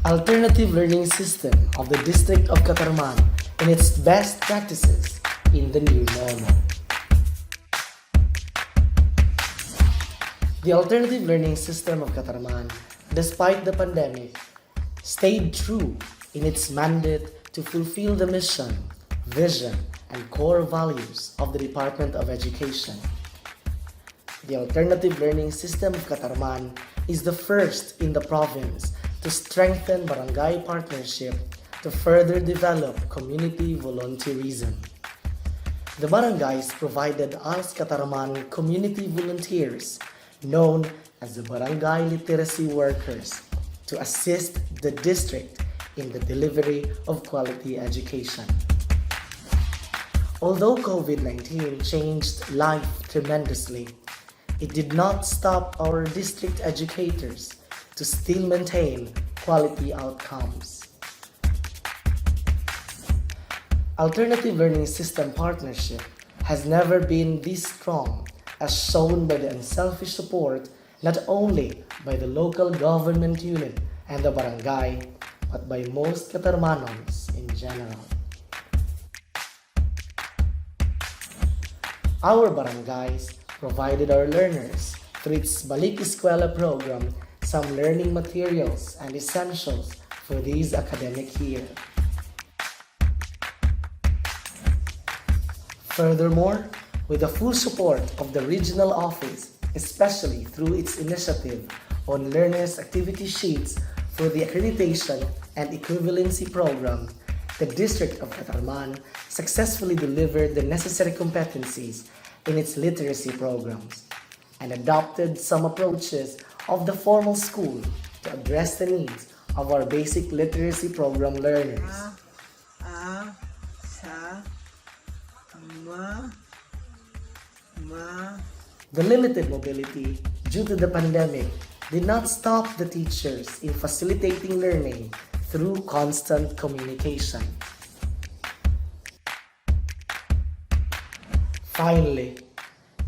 Alternative learning system of the District of Catarman and its best practices in the new normal. The alternative learning system of Catarman, despite the pandemic, stayed true in its mandate to fulfill the mission, vision, and core values of the Department of Education. The alternative learning system of Catarman is the first in the province to strengthen barangay partnership to further develop community volunteerism. The barangays provided ALS Catarman community volunteers, known as the barangay literacy workers, to assist the district in the delivery of quality education. Although COVID-19 changed life tremendously, it did not stop our district educators to still maintain quality outcomes. Alternative learning system partnership has never been this strong, as shown by the unselfish support not only by the local government unit and the barangay, but by most Catarmanons in general. Our barangays provided our learners, through its Balik Eskwela program, some learning materials and essentials for this academic year. Furthermore, with the full support of the regional office, especially through its initiative on learners' activity sheets for the accreditation and equivalency program, the District of Catarman successfully delivered the necessary competencies in its literacy programs and adopted some approaches of the formal school to address the needs of our basic literacy program learners. The limited mobility due to the pandemic did not stop the teachers in facilitating learning through constant communication. Finally,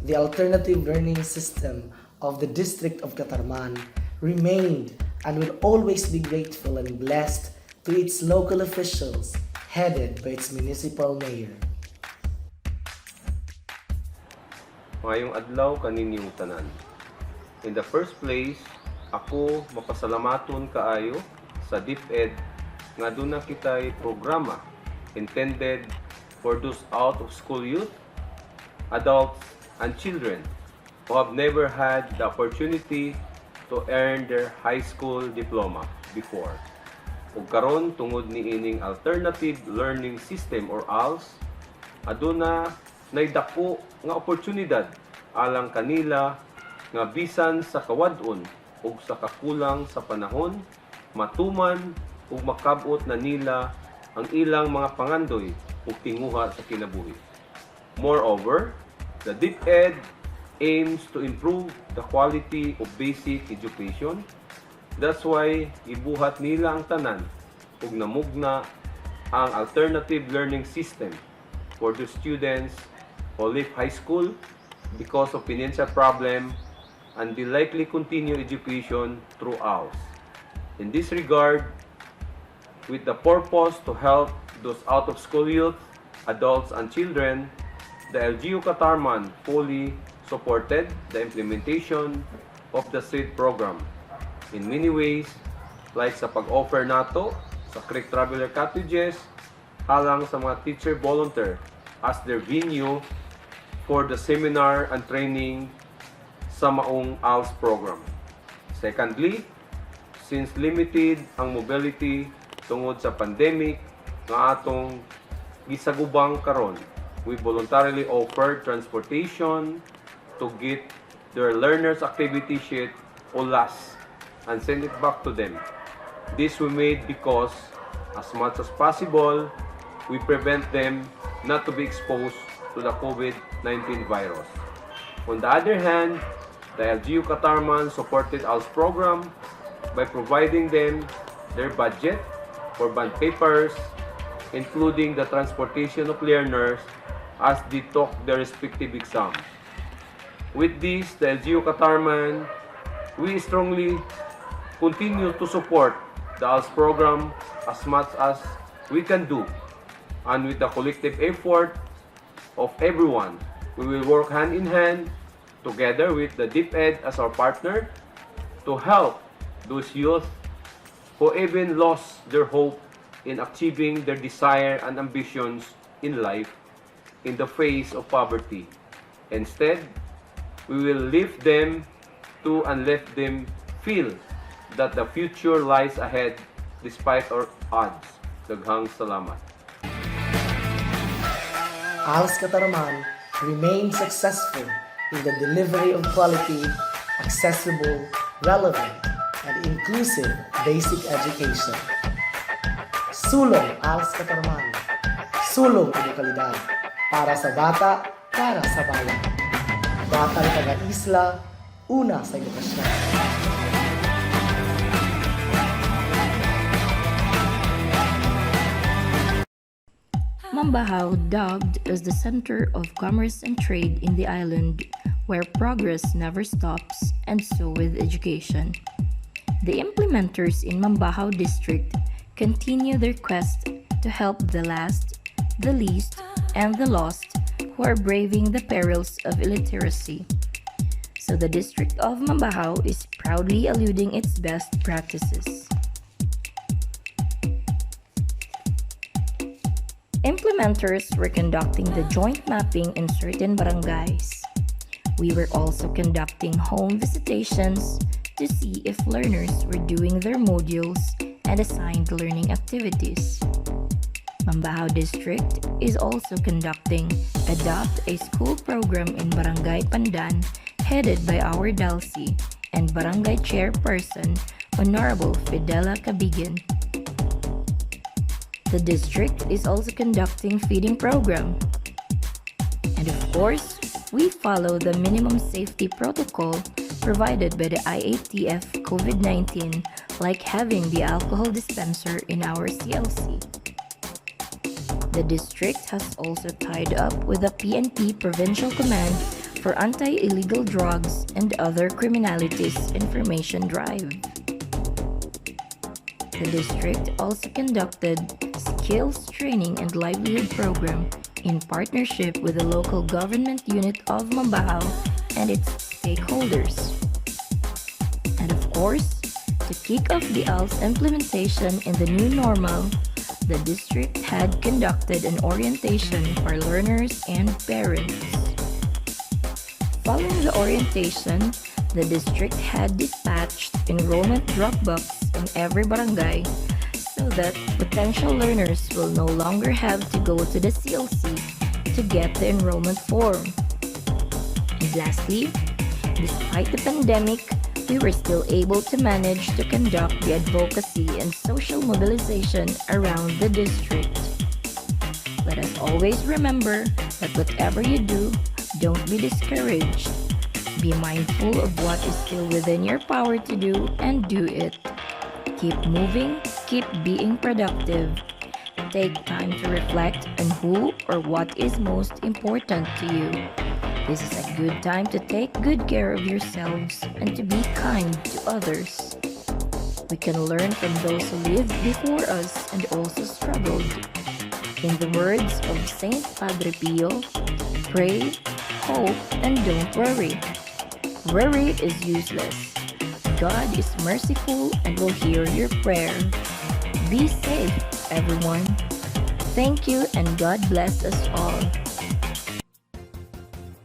the alternative learning system of the District of Catarman remained and will always be grateful and blessed to its local officials headed by its municipal mayor. Ngayong adlaw kaninyong tanan. In the first place, ako mapasalamaton kaayo sa DepEd nga aduna kitay programa intended for those out of school youth, adults, and children who have never had the opportunity to earn their high school diploma before. Ug karon tungod niining alternative learning system or ALS, aduna naidako nga oportunidad alang kanila nga bisan sa kawadon ug sa kakulang sa panahon matuman ug makab-ot na nila ang ilang mga pangandoy ug tinguha sa kinabuhi. Moreover, the DepEd aims to improve the quality of basic education. That's why ibuhat nila ang tanan ug namugna ang alternative learning system for the students who leave high school because of financial problem and will likely continue education through ALS. In this regard, with the purpose to help those out-of-school youth, adults, and children, the LGU Catarman fully supported the implementation of the said program in many ways, like sa pag-offer nato sa Creek Traveler Cottages alang sa mga teacher volunteer as their venue for the seminar and training sa maong ALS program. Secondly, since limited ang mobility tungod sa pandemic nga atong gisagubang karon, we voluntarily offered transportation to get their learners' activity sheet o LAS and send it back to them. This we made because, as much as possible, we prevent them not to be exposed to the COVID-19 virus. On the other hand, the LGU Catarman supported ALS program by providing them their budget for bond papers, including the transportation of learners as they took their respective exams. With this, the LGU Catarman, we strongly continue to support the ALS program as much as we can do. And with the collective effort of everyone, we will work hand in hand together with the DepEd as our partner to help those youth who even lost their hope in achieving their desire and ambitions in life in the face of poverty. Instead, we will lift them to and let them feel that the future lies ahead despite our odds. Daghang salamat. ALS Katarman remains successful in the delivery of quality, accessible, relevant, and inclusive basic education. Sulong ALS Katarman. Sulong edukalidad. Para sa bata, para sa bayan. Batang taga-isla, una sa edukasyon. Mambahaw, dubbed as the center of commerce and trade in the island, where progress never stops, and so with education. The implementers in Mambahaw district continue their quest to help the last, the least, and the lost who are braving the perils of illiteracy. So the district of Mambahaw is proudly eluding its best practices. Implementers were conducting the joint mapping in certain barangays. We were also conducting home visitations to see if learners were doing their modules and assigned learning activities. Mambahaw District is also conducting Adopt a School program in Barangay Pandan, headed by our Dalsi and Barangay Chairperson Honorable Fidela Cabigan. The district is also conducting feeding program. And of course, we follow the minimum safety protocol provided by the IATF COVID-19, like having the alcohol dispenser in our CLC. The district has also tied up with the PNP Provincial Command for Anti-Illegal Drugs and Other Criminalities Information Drive. The district also conducted skills training and livelihood program in partnership with the local government unit of Mambahaw and its stakeholders. And of course, to kick off the ALS implementation in the new normal, the district had conducted an orientation for learners and parents. Following the orientation, the district had dispatched enrollment drop-box in every barangay so that potential learners will no longer have to go to the CLC to get the enrollment form. And lastly, despite the pandemic, we were still able to manage to conduct the advocacy and social mobilization around the district. Let us always remember that whatever you do, don't be discouraged. Be mindful of what is still within your power to do and do it. Keep moving, keep being productive. Take time to reflect on who or what is most important to you. This is a good time to take good care of yourselves and to be kind to others. We can learn from those who lived before us and also struggled. In the words of Saint Padre Pio, pray, hope, and don't worry. Worry is useless. God is merciful and will hear your prayer. Be safe, everyone. Thank you and God bless us all.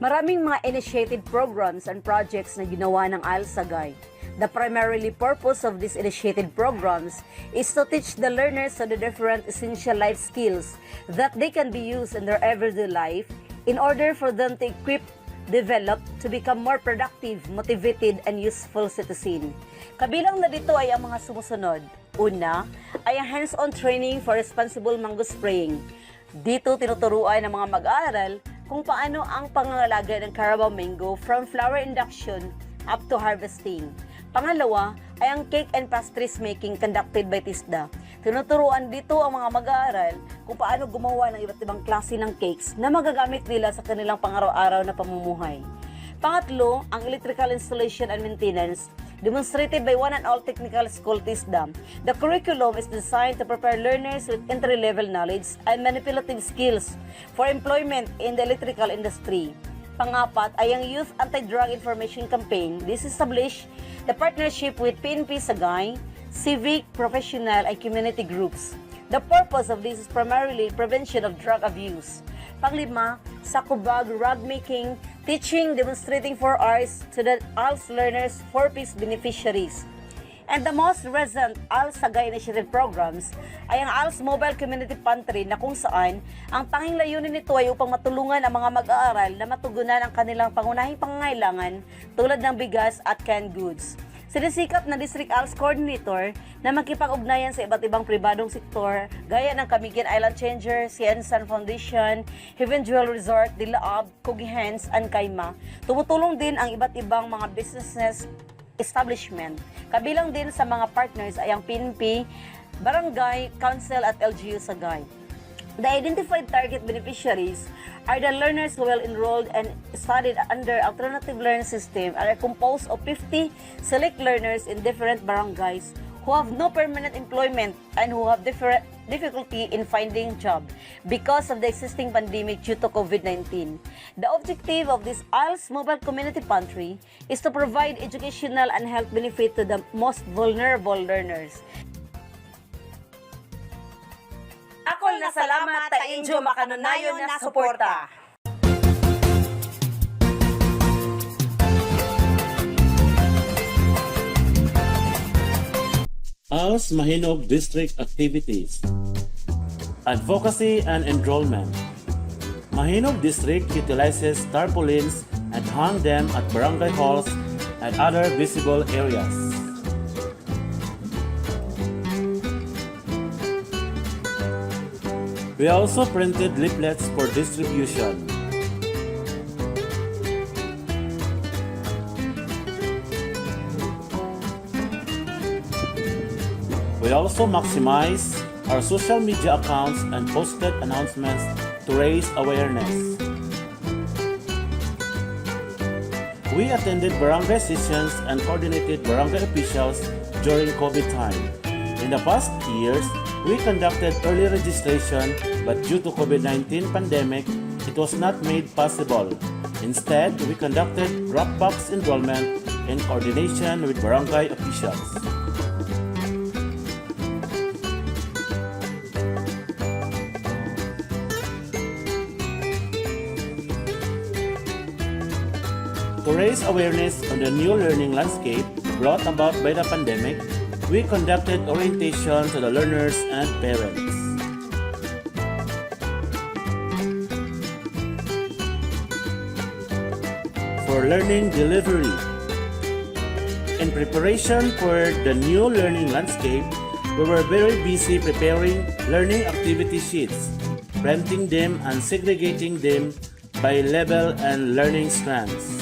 Maraming mga initiated programs and projects na ginawa ng ALS Sagay. The primarily purpose of these initiated programs is to teach the learners on the different essential life skills that they can be used in their everyday life in order for them to equip, develop, to become more productive, motivated, and useful citizen. Kabilang na dito ay ang mga sumusunod. Una, ay ang hands-on training for responsible mango spraying. Dito tinuturuan ng mga mag-aaral kung paano ang pangangalaga ng Carabao mango from flower induction up to harvesting. Pangalawa ay ang cake and pastries making conducted by TISDA. Tinuturuan dito ang mga mag-aaral kung paano gumawa ng iba't ibang klase ng cakes na magagamit nila sa kanilang pang-araw-araw na pamumuhay. Pangatlo, ang electrical installation and maintenance demonstrated by one and all technical school TISDA. The curriculum is designed to prepare learners with entry-level knowledge and manipulative skills for employment in the electrical industry. Pangapat ay ang Youth Anti-Drug Information Campaign. This established the partnership with PNP Sagay, civic, professional, and community groups. The purpose of this is primarily prevention of drug abuse. Panglima, sakubag, rug making, teaching, demonstrating 4 hours to the ALS learners, 4-piece beneficiaries. And the most recent ALS Sagay Initiative programs ay ang ALS Mobile Community Pantry na kung saan ang tanging layunin nito ay upang matulungan ang mga mag-aaral na matugunan ang kanilang pangunahing pangangailangan tulad ng bigas at canned goods. Sinisikap ng District ALS Coordinator na makipag-ugnayan sa iba't ibang pribadong sektor gaya ng Camiguin Island Changer, Ciensan Foundation, Heaven Jewel Resort, Dilaab, Kugihens, and Kaima. Tumutulong din ang iba't ibang mga business establishment. Kabilang din sa mga partners ay ang PNP, Barangay, Council at LGU Sagay. The identified target beneficiaries are the learners who well enrolled and studied under alternative learning system and are composed of 50 select learners in different barangays who have no permanent employment and who have difficulty in finding job because of the existing pandemic due to COVID-19. The objective of this ALS Mobile Community Pantry is to provide educational and health benefit to the most vulnerable learners. Akol na salamat ta injo makanunayon na suporta. ALS Mahinog District Activities, Advocacy and Enrollment. Mahinog District utilizes tarpaulins and hang them at barangay halls and other visible areas. We also printed leaflets for distribution. We also maximize our social media accounts and posted announcements to raise awareness. We attended barangay sessions and coordinated barangay officials during COVID time. In the past years, we conducted early registration, but due to COVID-19 pandemic, it was not made possible. Instead, we conducted Dropbox enrollment in coordination with barangay officials. To raise awareness on the new learning landscape brought about by the pandemic, we conducted orientation to the learners and parents. For learning delivery, in preparation for the new learning landscape, we were very busy preparing learning activity sheets, printing them and segregating them by level and learning strands.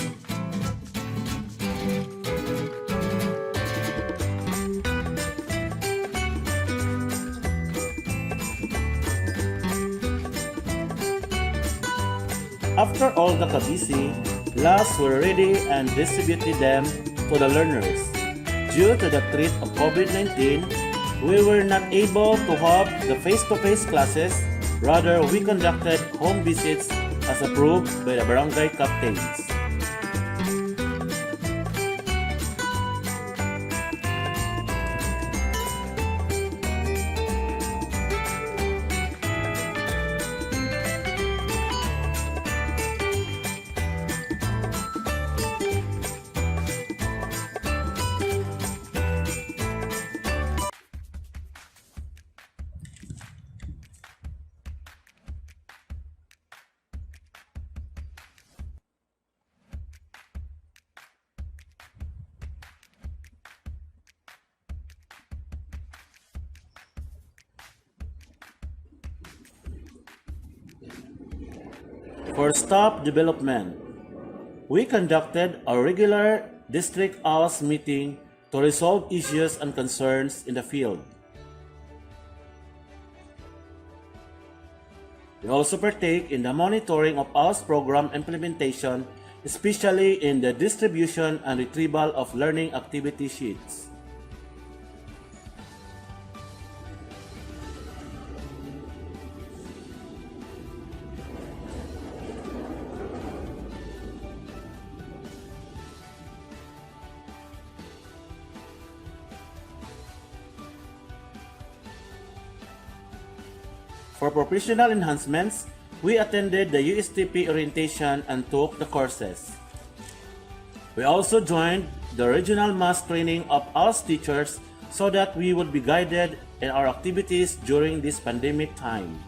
After all the kabisi, laws were ready and distributed them to the learners. Due to the threat of COVID-19, we were not able to have the face-to-face classes. Rather, we conducted home visits as approved by the barangay captains. For staff development, we conducted a regular district ALS meeting to resolve issues and concerns in the field. We also partake in the monitoring of ALS program implementation especially in the distribution and retrieval of learning activity sheets. For professional enhancements, we attended the USTP orientation and took the courses. We also joined the regional mass training of ALS teachers so that we would be guided in our activities during this pandemic time.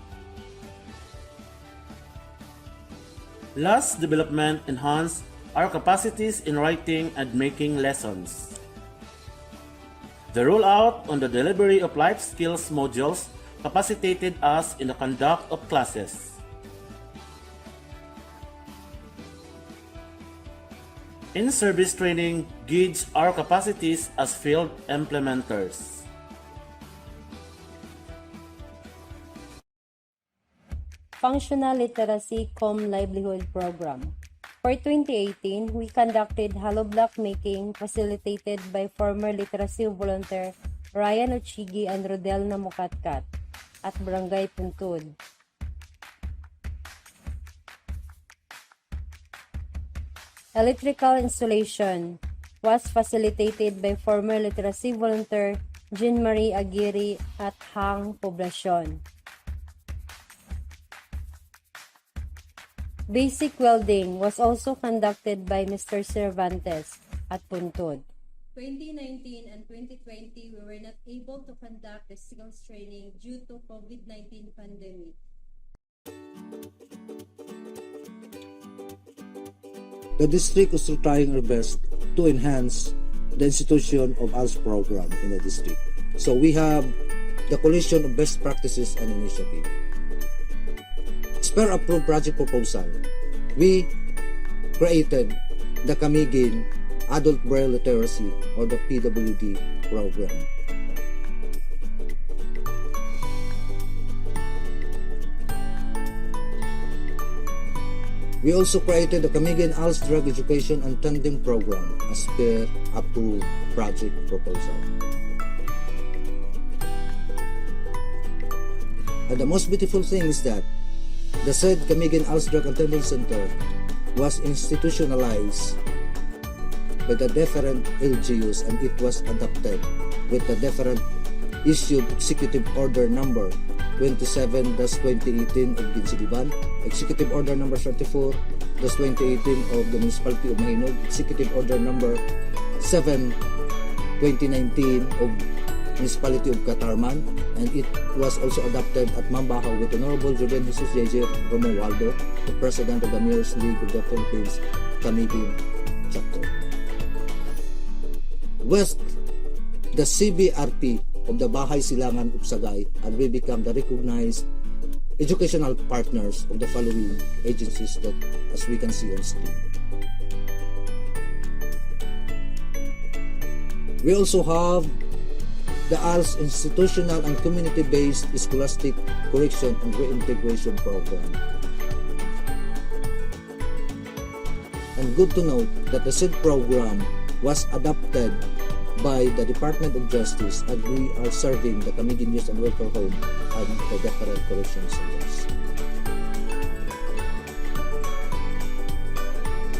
Last development enhanced our capacities in writing and making lessons. The rollout on the delivery of life skills modules capacitated us in the conduct of classes. In-service training gauged our capacities as field implementers. Functional Literacy Livelihood Program. For 2018, we conducted hollow block making facilitated by former literacy volunteer Ryan Ochigi and Rodel Namukatkat at Barangay Puntod. Electrical installation was facilitated by former literacy volunteer Jean Marie Aguirre at Hang Poblacion. Basic welding was also conducted by Mr. Cervantes at Puntod. 2019 and 2020, we were not able to conduct the skills training due to COVID-19 pandemic. The district is still trying our best to enhance the institution of ALS program in the district. So we have the coalition of best practices and initiative. As per approved project proposal, we created the Camiguin Adult Braille Literacy or the PWD program. We also created the Camiguin ALS Drug Education and Tandem Program as per approved project proposal. And the most beautiful thing is that the said Camiguin ALS Drug and Tandem Center was institutionalized by the different LGUs and it was adopted with the different issued executive order number 27-2018 of Ginsigiban, executive order number 34-2018 of the municipality of Mahinog, executive order number 7-2019 of municipality of Catarman, and it was also adopted at Mambahaw with Honorable Ruben Jesus J.J. Romualdo, the President of the Mayor's League of the Philippines, Camiguin Chapter. West, the CBRP of the Bahay Silangan Upsagay, and we become the recognized educational partners of the following agencies that as we can see on screen. We also have the ALS Institutional and Community-Based Scholastic Correction and Reintegration Program. And good to note that the said program was adopted by the Department of Justice and we are serving the Camiguin Youth and Welfare Home and the different correction centers.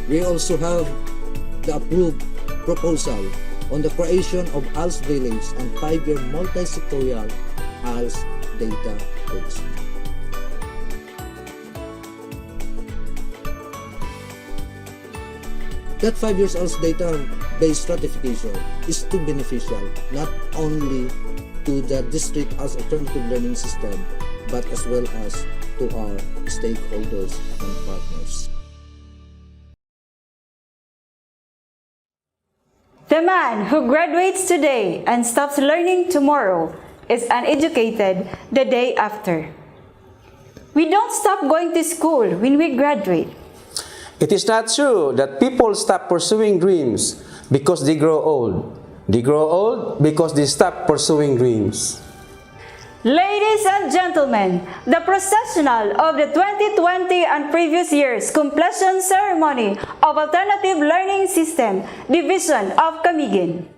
We also have the approved proposal on the creation of ALS Village and 5-year multi-sectorial ALS database. That 5 years ALS database stratification is too beneficial not only to the district as alternative learning system but as well as to our stakeholders and partners. The man who graduates today and stops learning tomorrow is uneducated the day after. We don't stop going to school when we graduate. It is not true that people stop pursuing dreams because they grow old. They grow old because they stop pursuing dreams. Ladies and gentlemen, the processional of the 2020 and previous year's completion ceremony of Alternative Learning System Division of Camiguin.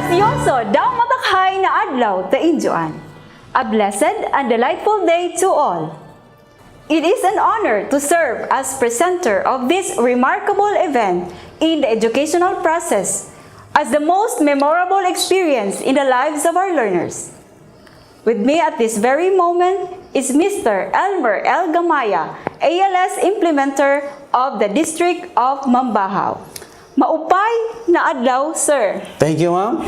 Grasyoso daw matakhay na adlaw ta injuan. A blessed and delightful day to all. It is an honor to serve as presenter of this remarkable event in the educational process as the most memorable experience in the lives of our learners. With me at this very moment is Mr. Elmer L. Gamaya, ALS implementer of the District of Mambahaw. Maupay na adlaw, sir. Thank you, ma'am.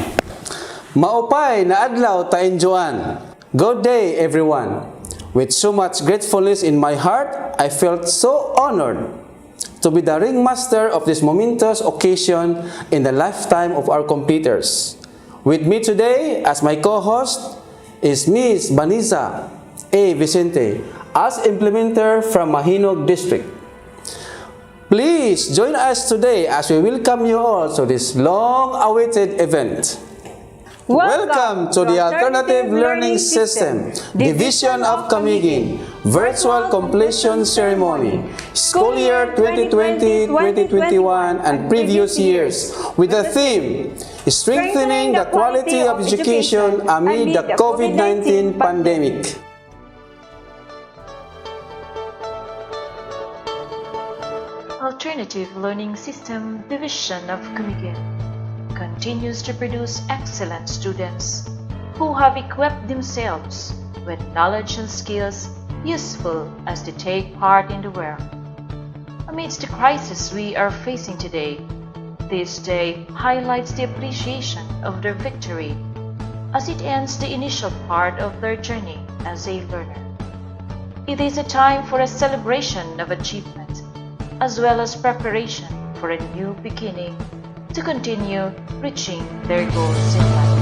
Maupay na adlaw ta injuan. Good day, everyone. With so much gratefulness in my heart, I felt so honored to be the ringmaster of this momentous occasion in the lifetime of our competitors. With me today as my co-host is Miss Vanessa A. Vicente as implementer from Mahinog District. Please join us today as we welcome you all to this long-awaited event. Welcome to the Alternative Learning System, Division of Camiguin, Virtual Completion Ceremony, School Year 2020-2021 and previous years, with the theme, Strengthening the Quality of Education Amid the COVID-19 Pandemic. Alternative Learning System Division of Camiguin continues to produce excellent students who have equipped themselves with knowledge and skills useful as they take part in the world. Amidst the crisis we are facing today, this day highlights the appreciation of their victory as it ends the initial part of their journey as a learner. It is a time for a celebration of achievement as well as preparation for a new beginning to continue reaching their goals in life.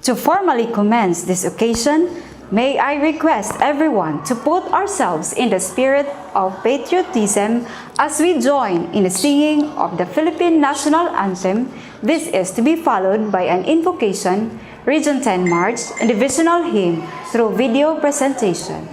To formally commence this occasion, may I request everyone to put ourselves in the spirit of patriotism as we join in the singing of the Philippine National Anthem. This is to be followed by an invocation, Region 10 March, and divisional hymn through video presentation.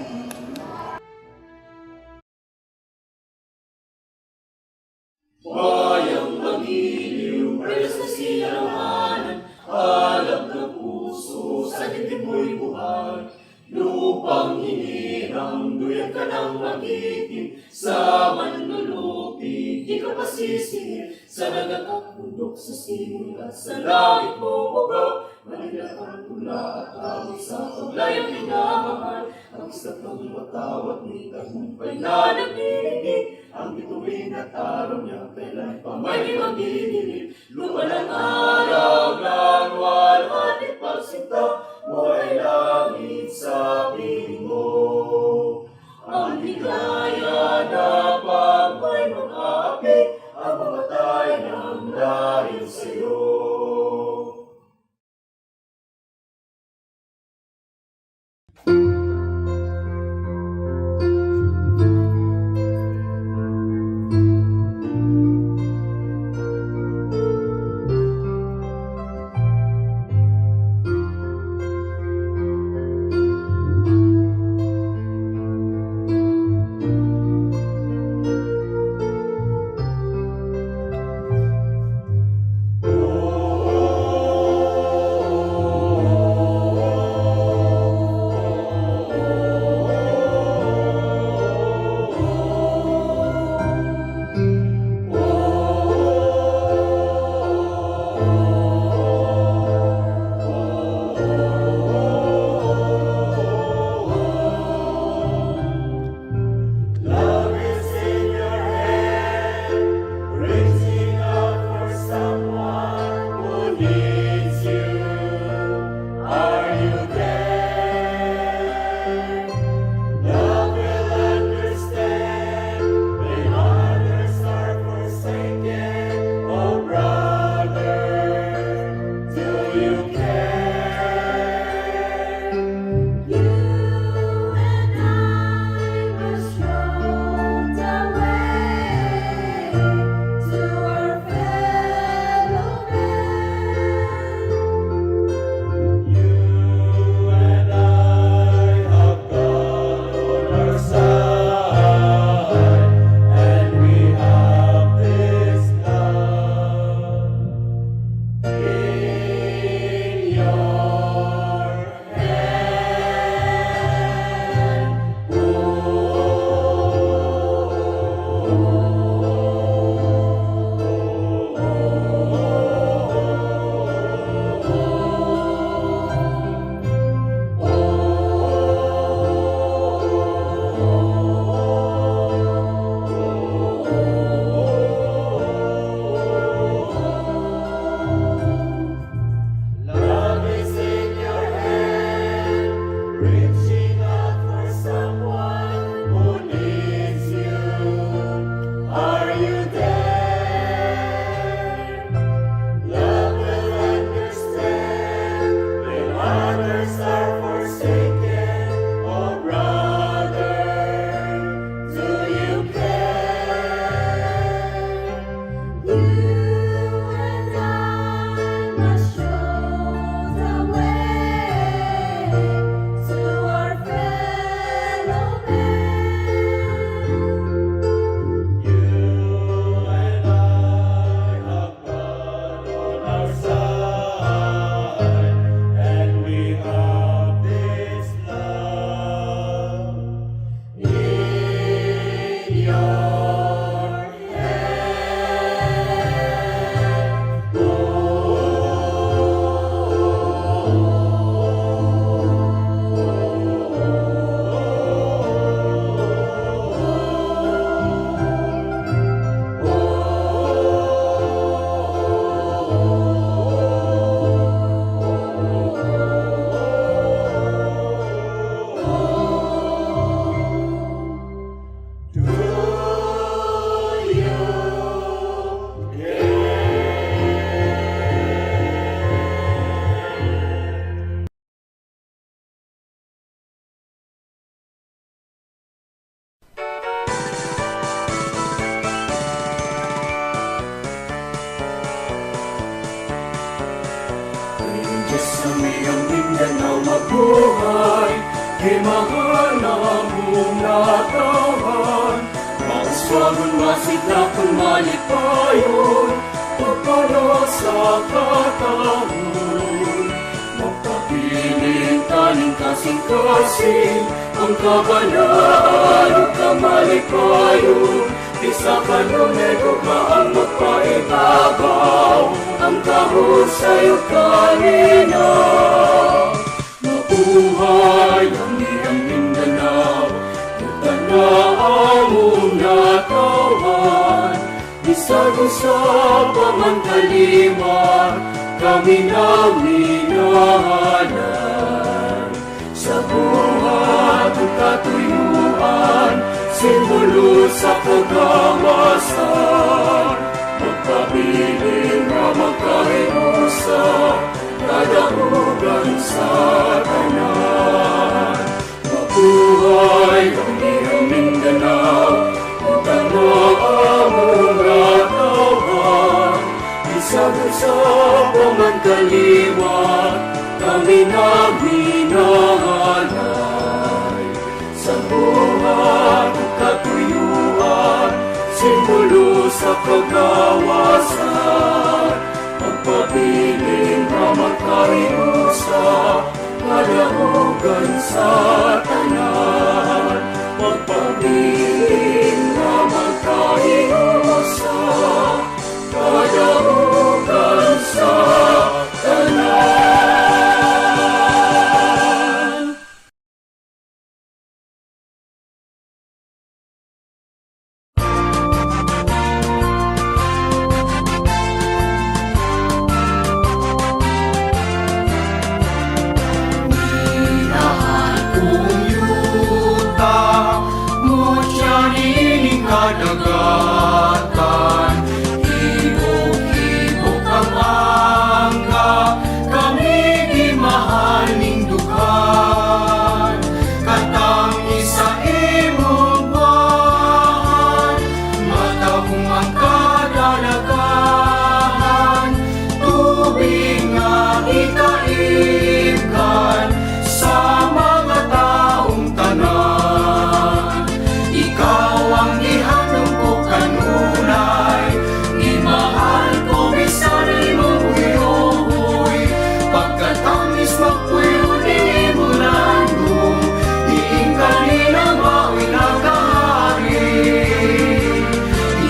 Bayang magiliw, prelas na siyahan, alam ng puso, sa dibdib mo'y buhay. Lupang hinirang, duyan ka ng magiting, sa manlulupig, di ka pasisingil, sa dagat at bundok, sa simul at sa langit mo, ugo. Manila ang tula at awit sa paglayang minamahal, ang isang ng matawag ni tagumpay na nagbibigay, ang bituin at araw niya, kailan pa may magdidilim. Lupa ng araw ng walhati pagsinta, mo ay langit sa piling mo. Ang higaya na pag may mag-aapi, ang mamatay ng dahil sa'yo. buhay, himahal na mong natawan. Mauswagon masigla kung malipayon, pagpano sa katahon. Magkapiling taning kasing-kasing, ang kabanaan o kamalipayon. Isa ka numero maang magpaibabaw, ang kahon sa'yo kanina. Mabuhay ang iyang Mindanao, tanaw mong natawan. Bisag sa pamantaliman, kami na minahalan. Sa buhat ang katuyuan, simbolo sa kagawasan. Magpabiling na magkahinusa, kadahugan sa tanan. Mabuhay ang iyong Mindanao, o tanaw mong natawan. Bisag sa pamantaliwan, kami na minahalay. Sa buhat ang katuyuan, simbolo sa kagawasan. Magpabiling na magkahinusa, kadahugan sa tanan. Magpabiling na magkahinusa, kadahugan sa tanan. Kadagatan, hibok-hibok ang angga, kami di mahal ning dugan. Katang isa imong buwan, matahong ang kadalagahan. Tubig nga ikaibkan sa mga taong tanan. Ikaw ang ihanong ko kanunay, imahal ko bisan imong uyoy. Pagkatamis magpuyo ni mo landong, iingkan nila mao'y nagahari.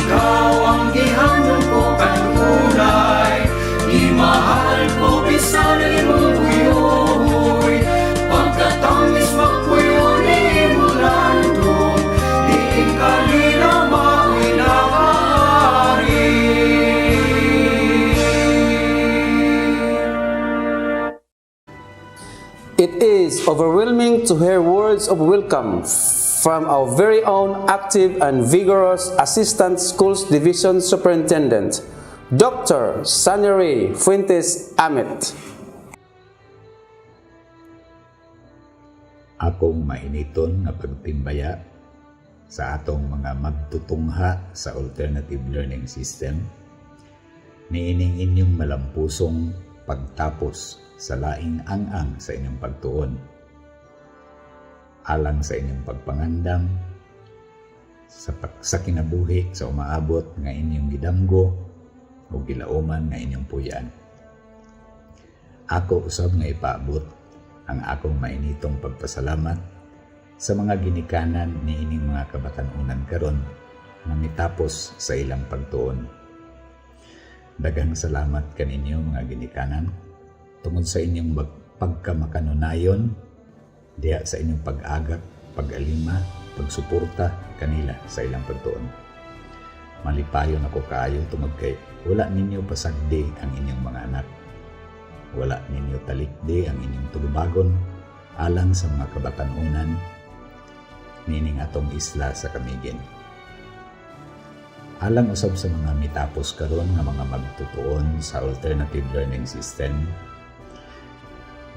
Ikaw ang ihanong ko kanunay, imahal ko bisan imong uyoy. Pagkatamis magpuyo ni mo landong, kalila mao'y nagahari. It is overwhelming to hear words of welcome from our very own active and vigorous Assistant Schools Division Superintendent, Dr. Sanere Fuentes Amit. Akong mainiton nga pagtimbaya sa atong mga magtutungha sa alternative learning system, niining inyong malampusong pagtapos sa laing ang-ang sa inyong pagtuon, alang sa inyong pagpangandam, sa kinabuhi sa umaabot nga inyong gidamgo o gilauman nga inyong puyan. Ako usab nga ipaabot ang akong mainitong pagpasalamat sa mga ginikanan ni ining mga kabatanunan karon nga mitapos sa ilang pagtuon. Daghang salamat kaninyo mga ginikanan tungod sa inyong pagkamakanunayon diha sa inyong pag-agak, pag-alima, pagsuporta kanila sa ilang pagtuon. Malipayon ako kaayo tungod kay wala ninyo pasagdi ang inyong mga anak. Wala ninyo talikdi ang inyong tulubagon alang sa mga kabatanunan nining atong isla sa Camiguin. Alang usab sa mga mitapos karon nga mga magtutuon sa alternative learning system,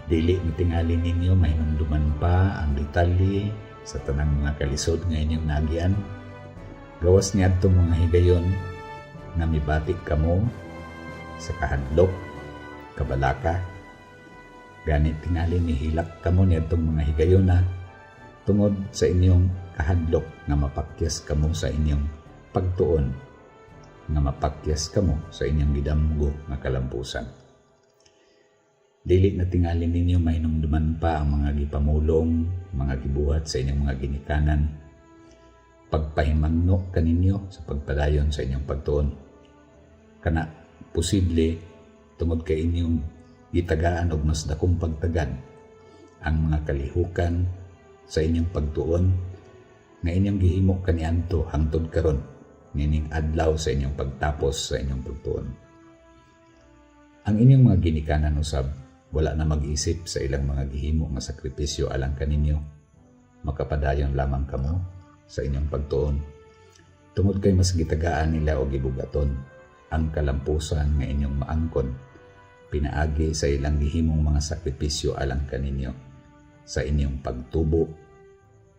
dili mitingali ninyo mahinumduman pa ang detalye sa tanang mga kalisod nga inyong nagian. Gawas niadtong mga higayon na mibatik kamo sa kahadlok, kabalaka, Gani tingali ni hilak kamo niadtong mga higayuna tungod sa inyong kahadlok nga mapakyas kamo sa inyong pagtuon, nga mapakyas kamo sa inyong gidamgo nga kalampusan. Dili na tingali ninyo mainumduman pa ang mga gipamulong, mga gibuhat sa inyong mga ginikanan. Pagpahimangno kaninyo sa pagpadayon sa inyong pagtuon. Kana posible tungod kay inyong gitagaan og mas dakong pagtagad ang mga kalihukan sa inyong pagtuon nga inyong gihimo kaniadto hangtod karon nining adlaw sa inyong pagtapos sa inyong pagtuon. Ang inyong mga ginikanan usab wala na mag-isip sa ilang mga gihimo nga sakripisyo alang kaninyo. Makapadayon lamang kamo sa inyong pagtuon tungod kay mas gitagaan nila og gibugaton ang kalampusan nga inyong maangkon pinaagi sa ilang gihimong mga sakripisyo alang kaninyo sa inyong pagtubo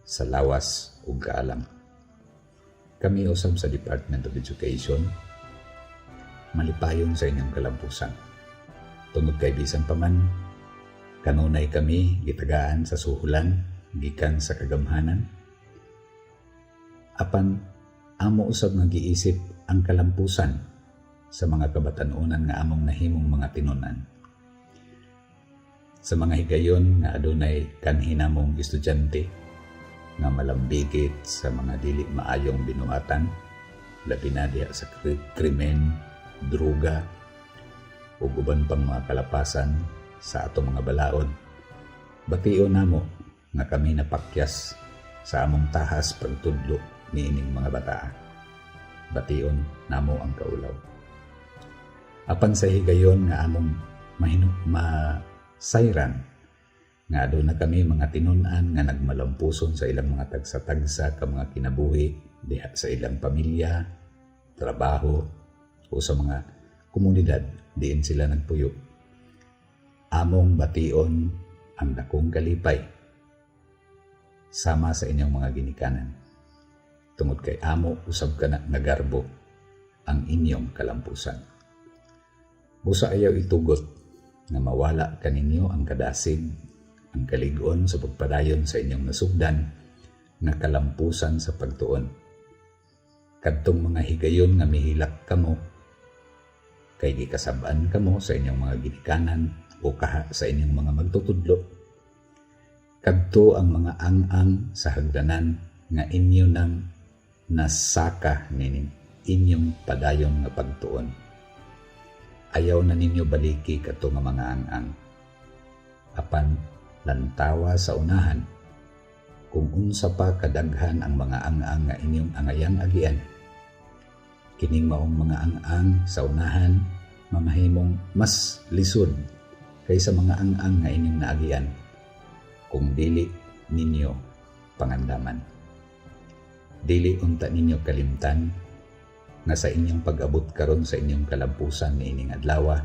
sa lawas ug kaalam. Kami usab sa Department of Education malipayon sa inyong kalampusan. Tungod kay bisan pa man kanunay kami gitagaan sa suhulan gikan sa kagamhanan. Apan amo usab nga giisip ang kalampusan sa mga kabatanunan nga among nahimong mga tinunan. Sa mga higayon nga adunay kanhinamong estudyante nga malambigit sa mga dili maayong binuhatan, labi na diha sa krimen, druga, ug uban pang mga kalapasan sa atong mga balaod. Bation namo nga kami napakyas sa among tahas pagtudlo niining mga bata. Bation namo ang kaulaw. Apan sa higayon nga among masayran nga aduna kami mga tinunan nga nagmalampuson sa ilang mga tagsa-tagsa ka mga kinabuhi diha sa ilang pamilya, trabaho o sa mga komunidad diin sila nagpuyo. Among bation ang dakong kalipay sama sa inyong mga ginikanan. Tungod kay amo usab kana nagarbo ang inyong kalampusan. Busa ayaw itugot nga mawala kaninyo ang kadasig, ang kalig-on sa pagpadayon sa inyong nasugdan nga kalampusan sa pagtuon. Kadtong mga higayon nga mihilak kamo kay gikasab-an kamo sa inyong mga ginikanan o kaha sa inyong mga magtutudlo. Kadto ang mga ang-ang sa hagdanan nga inyo nang nasaka nining inyong padayon nga pagtuon. Ayaw na ninyo baliki kato nga mga ang-ang. Apan lantawa sa unahan kung unsa pa kadaghan ang mga ang-ang nga inyong angayang agian. Kining maong mga ang-ang sa unahan mamahimong mas lisod kaysa mga ang-ang nga inyong naagian kung dili ninyo pangandaman. Dili unta ninyo kalimtan nga sa inyong pag-abot karon sa inyong kalampusan niining adlaw,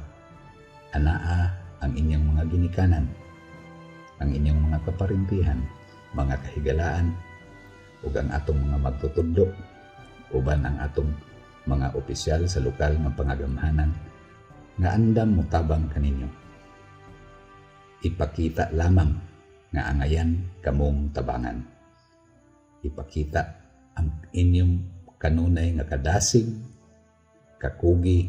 anaa ang inyong mga ginikanan, ang inyong mga kaparintihan, mga kahigalaan, ug ang atong mga magtutudlo, uban ang atong mga opisyal sa lokal nga pangagamhanan nga andam mutabang kaninyo. Ipakita lamang nga angayan kamong tabangan. Ipakita ang inyong kanunay nga kadasig, kakugi,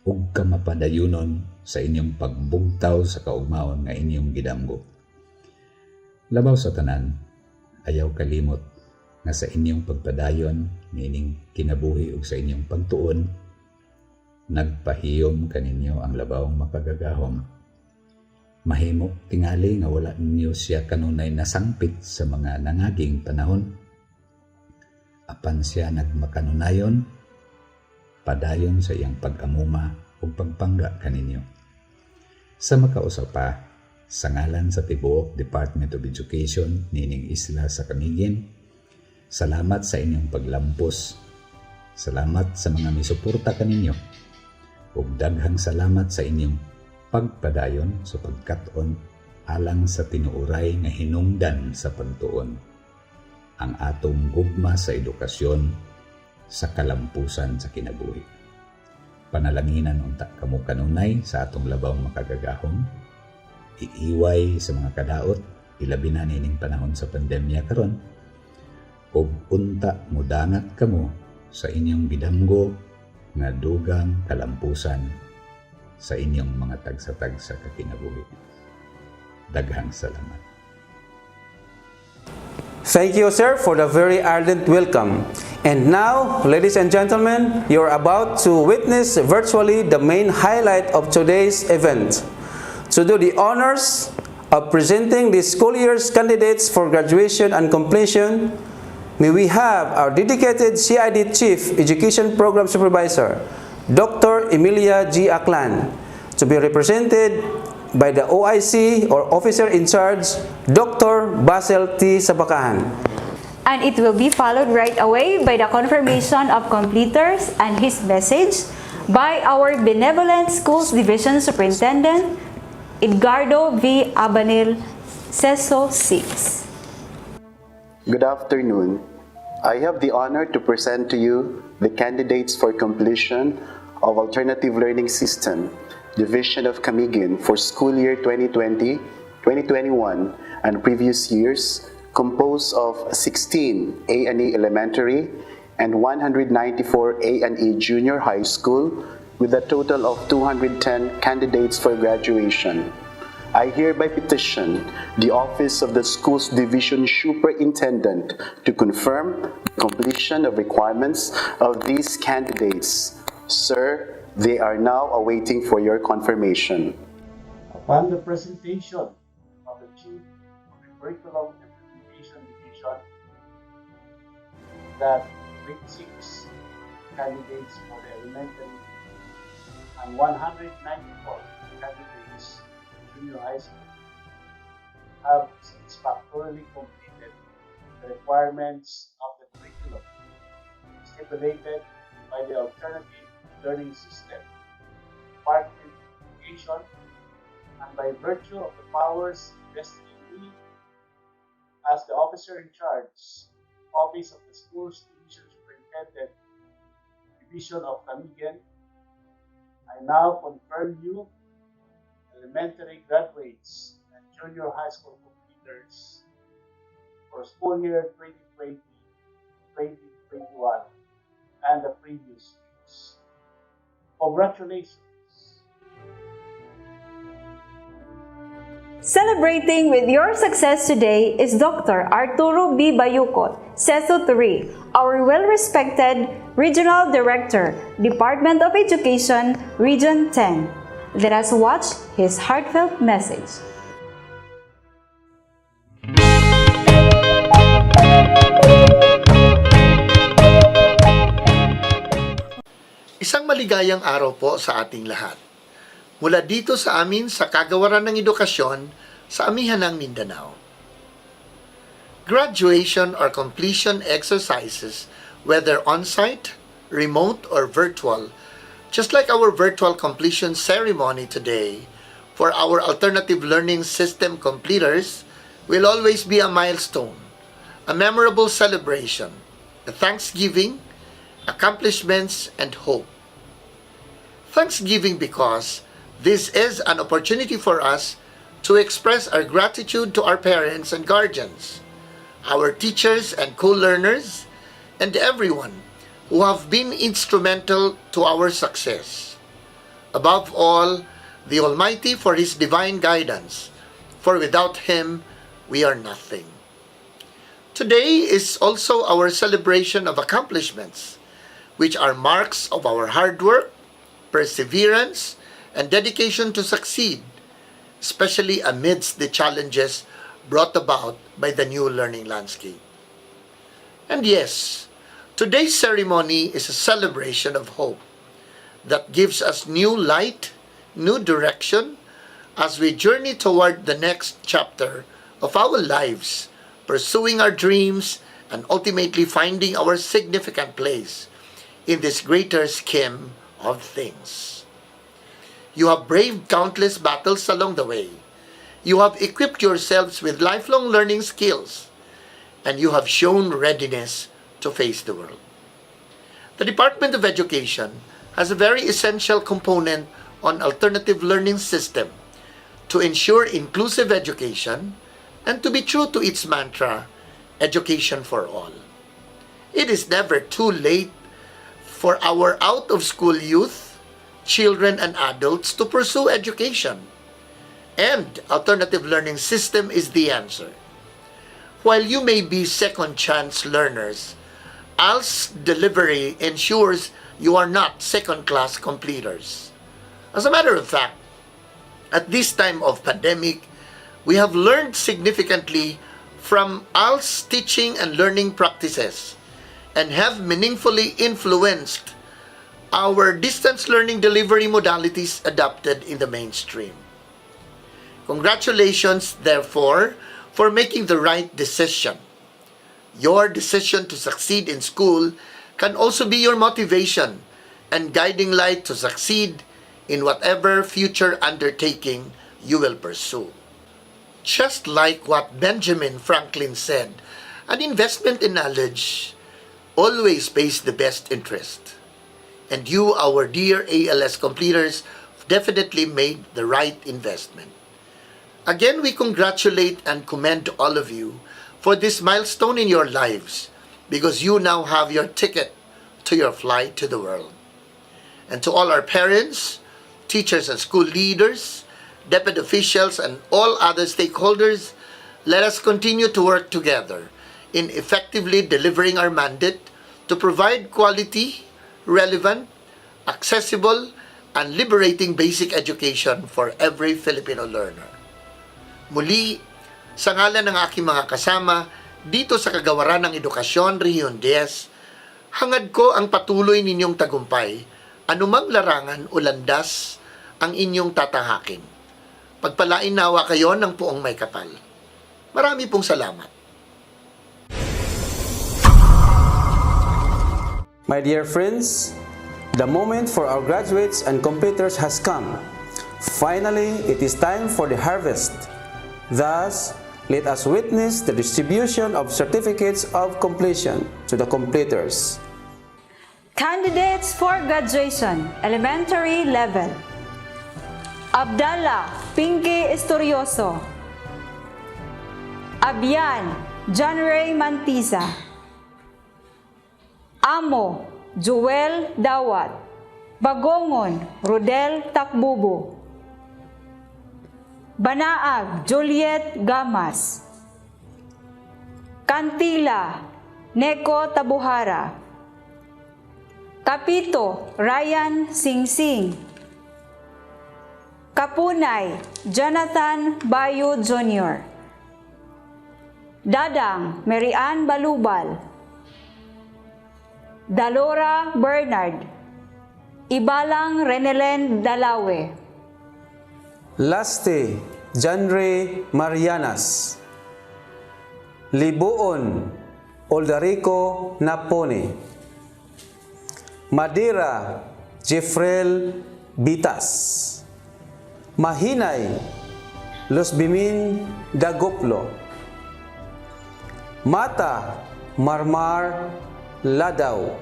ug kamapadayonon sa inyong pagbugtaw sa kaugmaon nga inyong gidamgo. Labaw sa tanan, ayaw kalimot nga sa inyong pagpadayon nining kinabuhi ug sa inyong pagtuon, nagpahiyom kaninyo ang labawong makagagahom. Mahimo tingali nga wala ninyo siya kanunay nasangpit sa mga nangaging panahon. Apan siya nagmakanunayon, padayon sa iyang pag-amuma o pagpangga kaninyo. Sa makausa pa, sa ngalan sa tibuok Department of Education nining isla sa Camiguin, salamat sa inyong paglampos. Salamat sa mga misuporta kaninyo. Ug daghang salamat sa inyong pagpadayon sa pagkat-on alang sa tinuuray nga hinungdan sa pagtuon. Ang atong gugma sa edukasyon sa kalampusan sa kinabuhi. Panalanginan unta kamo kanunay sa atong labawng makagagahom iiway sa mga kadaot, ilabi na nining panahon sa pandemya karon, ug unta mudangat kamo sa inyong bidamgo nga dugang kalampusan sa inyong mga tagsatag sa kakinabuhi. Daghang salamat. Thank you, sir, for the very ardent welcome. And now, ladies and gentlemen, you're about to witness virtually the main highlight of today's event. To do the honors of presenting the school year's candidates for graduation and completion, may we have our dedicated CID Chief Education Program Supervisor, Dr. Emilia G. Aklan, to be represented by the OIC or Officer in Charge, Dr. Basel T. Sabakahan. And it will be followed right away by the confirmation of completers and his message by our Benevolent Schools Division Superintendent, Edgardo V. Abanil, CESO 6. Good afternoon. I have the honor to present to you the candidates for completion of Alternative Learning System, Division of Camiguin for school year 2020, 2021, and previous years, composed of 16 A&E Elementary and 194 A&E Junior High School, with a total of 210 candidates for graduation. I hereby petition the Office of the Schools Division Superintendent to confirm completion of requirements of these candidates. Sir, they are now awaiting for your confirmation. Upon the presentation of the Chief of the Curriculum Implementation Division that 26 candidates for the elementary and 194 candidates for junior high school have satisfactorily completed the requirements of the curriculum stipulated by the Alternative Learning System, Department of Education, and by virtue of the powers vested in me as the officer in charge, Office of the Schools Division Superintendent, Division of Camiguin, I now confirm you elementary graduates and junior high school completers for school year 2020-2021 and the previous years. Congratulations. Celebrating with your success today is Dr. Arturo B. Bayucot, CESO 3, our well-respected Regional Director, Department of Education, Region 10. Let us watch his heartfelt message. Isang maligayang araw po sa ating lahat. Mula dito sa amin sa Kagawaran ng Edukasyon sa Amihan ng Mindanao. Graduation or completion exercises, whether on-site, remote, or virtual, just like our virtual completion ceremony today, for our alternative learning system completers, will always be a milestone, a memorable celebration, a thanksgiving, accomplishments, and hope. Thanksgiving because this is an opportunity for us to express our gratitude to our parents and guardians, our teachers and co-learners, and everyone who have been instrumental to our success. Above all, the Almighty for His divine guidance, for without Him, we are nothing. Today is also our celebration of accomplishments, which are marks of our hard work, perseverance, and dedication to succeed, especially amidst the challenges brought about by the new learning landscape. And yes, today's ceremony is a celebration of hope that gives us new light, new direction, as we journey toward the next chapter of our lives, pursuing our dreams and ultimately finding our significant place in this greater scheme of things. You have braved countless battles along the way. You have equipped yourselves with lifelong learning skills, and you have shown readiness to face the world. The Department of Education has a very essential component on alternative learning system to ensure inclusive education and to be true to its mantra, education for all. It is never too late for our out-of-school youth, children, and adults to pursue education. And alternative learning system is the answer. While you may be second chance learners, ALS delivery ensures you are not second-class completers. As a matter of fact, at this time of pandemic, we have learned significantly from ALS teaching and learning practices and have meaningfully influenced our distance learning delivery modalities adopted in the mainstream. Congratulations, therefore, for making the right decision. Your decision to succeed in school can also be your motivation and guiding light to succeed in whatever future undertaking you will pursue. Just like what Benjamin Franklin said, an investment in knowledge always pays the best interest. And you, our dear ALS completers, definitely made the right investment. Again, we congratulate and commend all of you for this milestone in your lives because you now have your ticket to your flight to the world. And to all our parents, teachers and school leaders, deputy officials, and all other stakeholders, let us continue to work together in effectively delivering our mandate to provide quality, relevant, accessible, and liberating basic education for every Filipino learner. Muli, sa ngalan ng aking mga kasama dito sa Kagawaran ng Edukasyon, Rehiyon 10, hangad ko ang patuloy ninyong tagumpay, anumang larangan o landas ang inyong tatahakin. Pagpalain nawa kayo ng puong may kapal. Marami pong salamat. My dear friends, the moment for our graduates and completers has come. Finally, it is time for the harvest. Thus, let us witness the distribution of certificates of completion to the completers. Candidates for graduation, elementary level. Abdallah Pinky Estorioso. Abian January Mantiza. Amo Joel Dawat. Bagongon Rodel Takbubo. Banaag Juliet Gamas. Kantila Neko Tabuhara. Kapito Ryan Singsing. Kapunay Jonathan Bayo Jr. Dadang Marian Balubal. Dalora Bernard. Ibalang Renelen Dalawe. Laste Janre Marianas. Libuon Oldarico Napone. Madira Jeffrel Bitas. Mahinay Los Bimin Dagoplo. Mata Marmar Ladaw.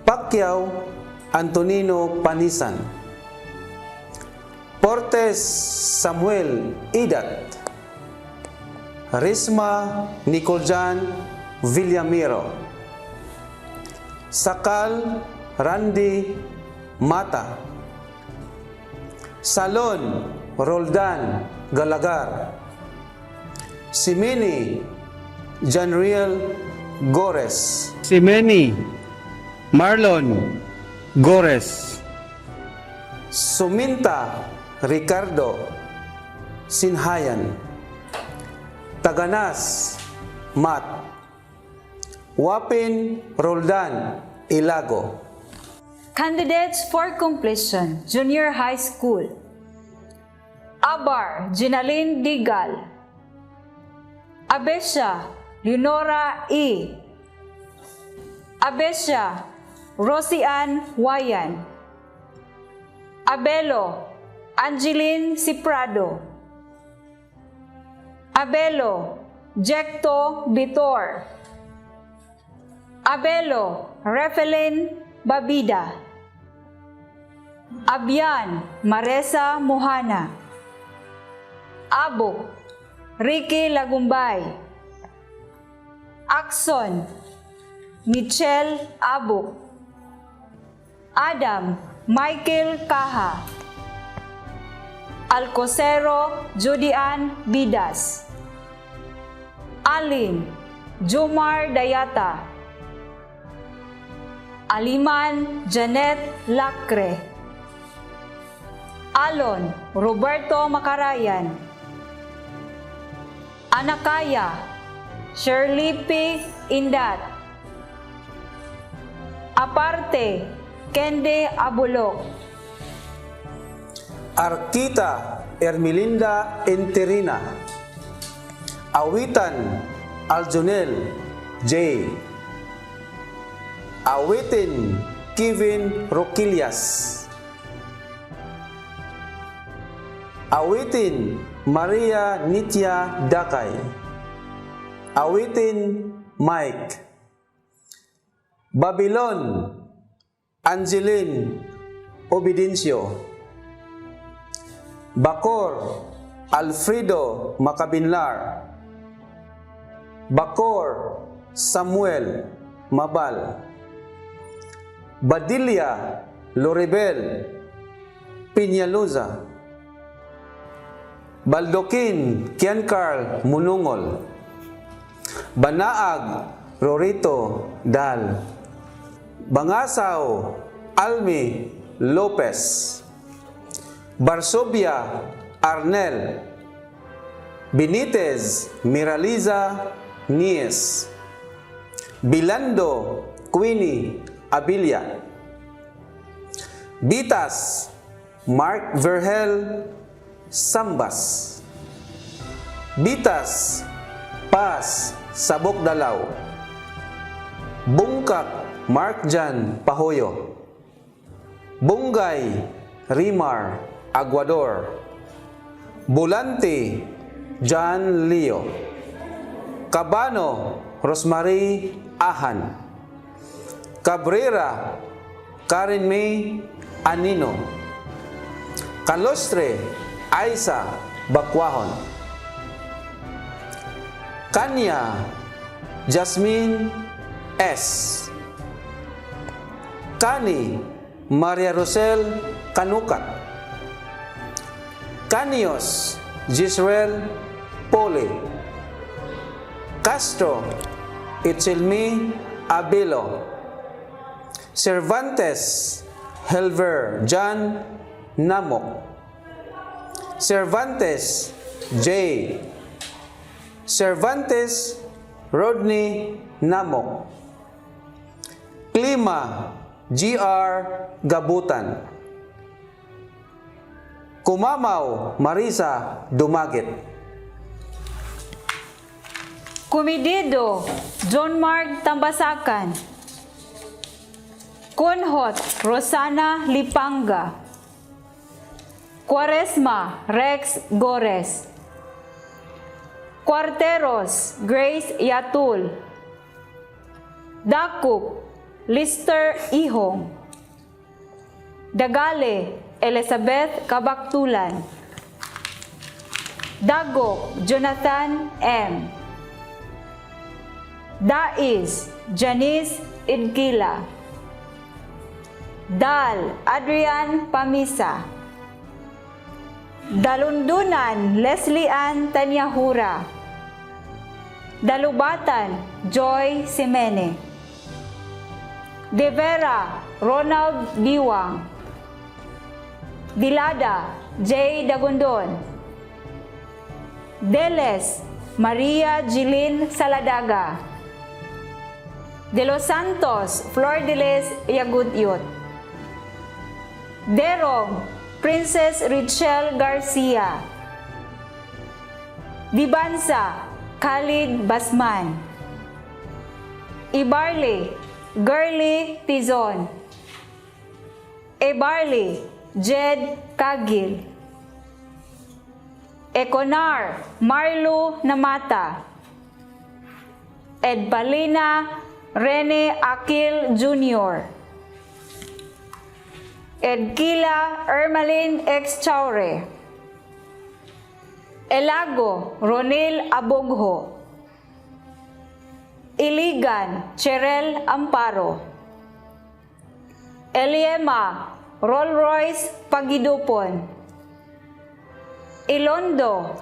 Pacquiao Antonino Panisan. Portes Samuel Idat. Risma Nicoljan Villamiro. Sakal Randy Mata. Salon Roldan Galagar. Simini Janriel Gores. Simeni Marlon Gores. Suminta Ricardo Sinhayan. Taganas Mat. Wapin Roldan Ilago. Candidates for completion, junior high school. Abar Ginaline Digal. Abesya Leonora E. Abesya Rosian Wayan. Abelo Angeline Ciprado. Abelo Jecto Vitor. Abelo Refelin Babida. Abian Maresa Mohana. Abok, Ricky Lagumbay. Akson, Michelle Abok. Adam, Michael Kaha. Alcocero, Judian Bidas. Alin, Jomar Dayata. Aliman, Janet Lacre. Alon, Roberto Macarayan. Anakaya, Shirley P. Indat. Aparte, Kende Abulok. Arkita Ermelinda Enterina. Awitan Aljonel J. Awitin Kevin Roquillas. Awitin Maria Nitya Dakay. Awitin Mike. Babylon Angeline Obidencio. Bacor Alfredo Macabinlar. Bacor Samuel Mabal. Badilla Loribel Piñaloza. Baldokin Kiancarl Munungol. Banaag Rorito Dal. Bangasaw Almi Lopez. Barsobia Arnel. Benitez Miraliza Nies. Bilando Queenie Abilia. Bitas Mark Verhel Sambas. Bitas Paz Sabok Dalaw. Bungkak Mark Jan Pahoyo. Bungay Rimar Aguador. Bulante John Leo. Cabano Rosemary Ahan. Cabrera Karen May Anino. Calostre Aisa Bakwahon. Kanya Jasmine S. Kani Maria Rosel Kanukat. Canios Gisrael Pole. Castro Itzilmi Abelo. Cervantes Helver John Namok. Cervantes J. Cervantes Rodney Namok. Klima GR Gabutan. Kumamaw Marisa Dumagit. Kumidido John Mark Tambasakan. Kunhot Rosana Lipanga. Quaresma Rex Gores. Cuarteros Grace Yatul. Dakup Lister Ihong. Dagale Elizabeth Kabaktulan. Dagok Jonathan M. Daiz Janice Idkila. Dal Adrian Pamisa. Dalundunan Leslie Ann Tanyahura. Dalubatan Joy Simene. Devera Ronald Diwang. Dilada J. Dagundon. Deles Maria Jilin Saladaga. De Los Santos Flordelis Yagudyot. Derong Princess Richelle Garcia. Dibansa Khalid Basman. Ibarli Girly Tizon. Ebarli Jed Kagil. Econar Marlo Namata. Edbalina Rene Akil Jr. Edkila Ermalin X. Chaure. Elago Ronel Abogho, Iligan Cherel Amparo, Eliema Rolls-Royce Pagidupon, Ilondo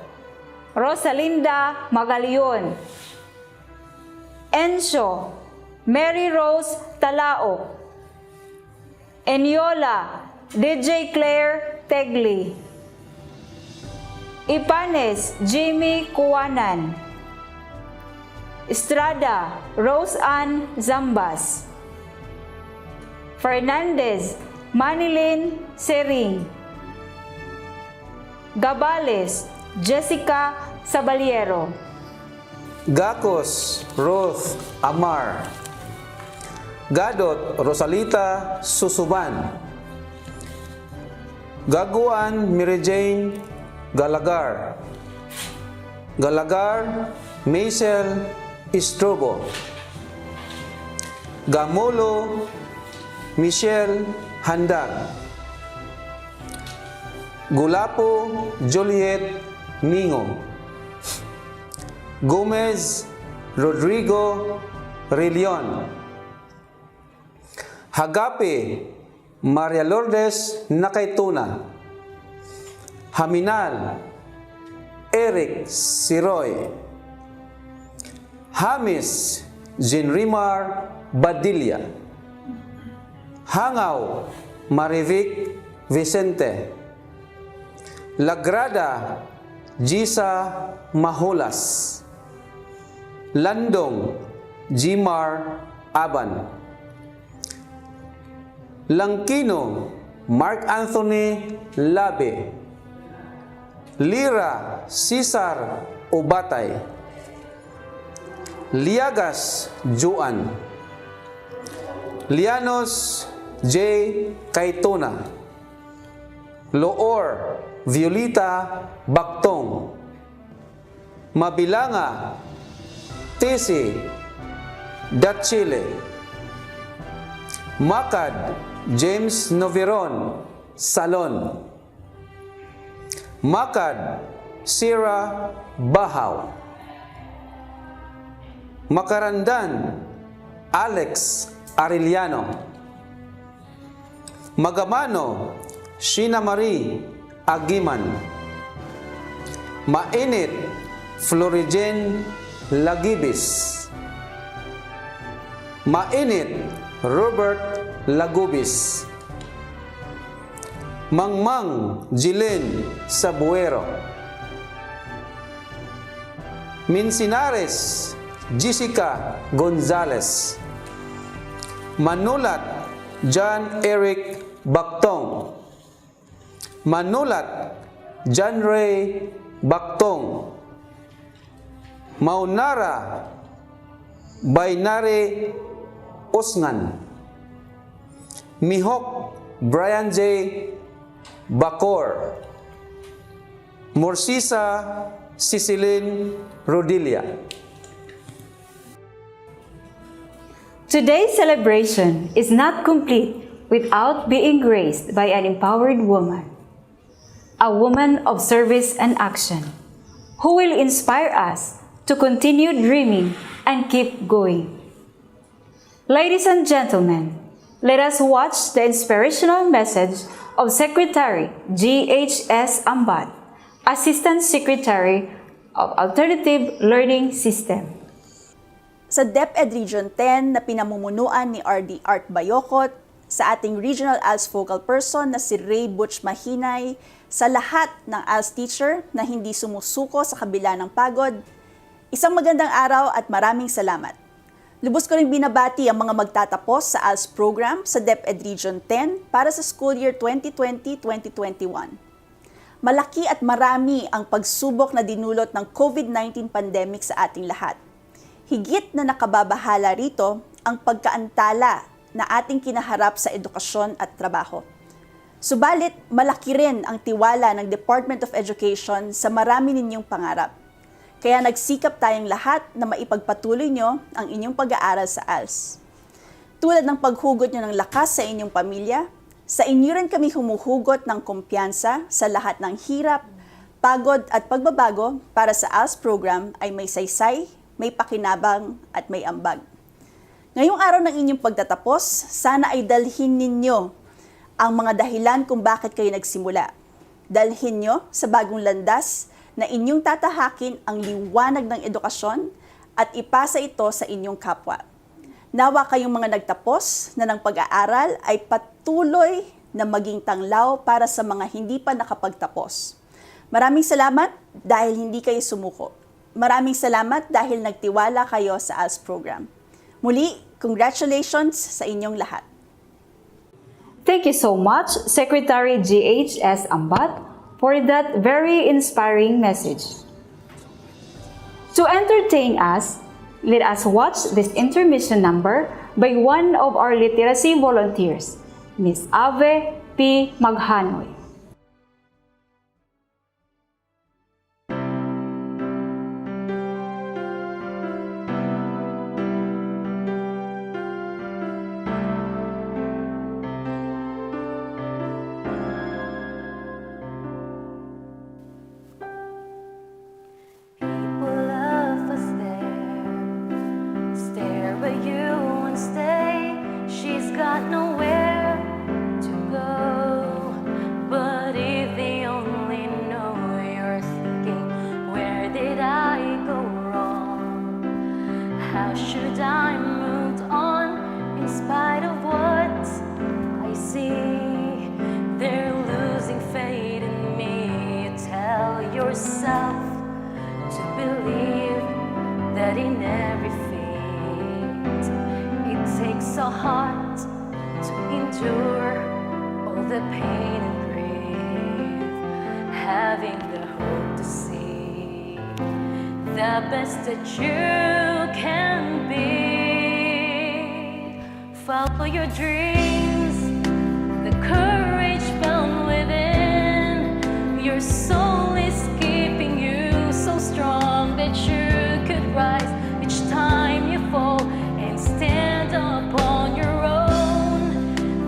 Rosalinda Magalion, Encio Mary Rose Talao, Eniola DJ Claire Tegli, Ipanes Jimmy Kuwanan, Estrada Rose Ann Zambas, Fernandez Manilin Sering, Gabales Jessica Sabaliero, Gacos Ruth Amar, Gadot Rosalita Susuban, Gaguan Mary Jane Galagar, Galagar Maisel Istrobo, Gamulo Michelle Handag, Gulapo Juliet Mingo, Gomez Rodrigo Relion, Hagape Maria Lourdes Nakaituna, Haminal Eric Siroy, Hamis Jinrimar Badilla, Hangaw Marivic Vicente, Lagrada Gisa Mahulas, Landong Jimar Aban, Langkino Mark Anthony Labe, Lira Cesar Ubatay, Liagas Juan, Lianos J. Kaituna, Loor Violeta Baktong, Mabilanga Tisi Dachile, Makad James Noveron Salon, Makad Sira Bahaw, Makarandan Alex Arellano, Magamano Sheena Marie Agiman, Mainit Florigen Lagibis, Mainit Robert Lagubis, Mangmang Jilin Sabuero, Minsinares Jessica Gonzalez, Manulat John Eric Baktong, Manulat John Ray Baktong, Maunara Bainare Usngan, Mihok Brian J. Bacor, Morsisa Cicilin Rodilia. Today's celebration is not complete without being graced by an empowered woman, a woman of service and action, who will inspire us to continue dreaming and keep going. Ladies and gentlemen, let us watch the inspirational message of Secretary G.H.S. Ambat, Assistant Secretary of Alternative Learning System. Sa DepEd Region 10 na pinamumunuan ni RD Art Bayokot, sa ating Regional ALS Focal Person na si Ray Butch Mahinay, sa lahat ng ALS teacher na hindi sumusuko sa kabila ng pagod, isang magandang araw at maraming salamat. Lubos ko rin binabati ang mga magtatapos sa ALS program sa DepEd Region 10 para sa school year 2020-2021. Malaki at marami ang pagsubok na dinulot ng COVID-19 pandemic sa ating lahat. Higit na nakababahala rito ang pagkaantala na ating kinaharap sa edukasyon at trabaho. Subalit, malaki rin ang tiwala ng Department of Education sa marami ninyong pangarap. Kaya nagsikap tayong lahat na maipagpatuloy nyo ang inyong pag-aaral sa ALS. Tulad ng paghugot nyo ng lakas sa inyong pamilya, sa inyo rin kami humuhugot ng kumpiyansa sa lahat ng hirap, pagod at pagbabago para sa ALS program ay may saysay, may pakinabang at may ambag. Ngayong araw ng inyong pagtatapos, sana ay dalhin ninyo ang mga dahilan kung bakit kayo nagsimula. Dalhin nyo sa bagong landas na inyong tatahakin ang liwanag ng edukasyon at ipasa ito sa inyong kapwa. Nawa kayong mga nagtapos na ng pag-aaral ay patuloy na maging tanglaw para sa mga hindi pa nakapagtapos. Maraming salamat dahil hindi kayo sumuko. Maraming salamat dahil nagtiwala kayo sa ALS program. Muli, congratulations sa inyong lahat. Thank you so much, Secretary G.H.S. Ambat, for that very inspiring message. To entertain us, let us watch this intermission number by one of our literacy volunteers, Miss Ave P. Maghanoy. How should I move on in spite of what I see? They're losing faith in me. Tell yourself to believe that in every feat it takes a heart to endure all the pain and grief, having the hope to see the best that you can be. Follow your dreams, the courage found within. Your soul is keeping you so strong that you could rise each time you fall and stand up on your own.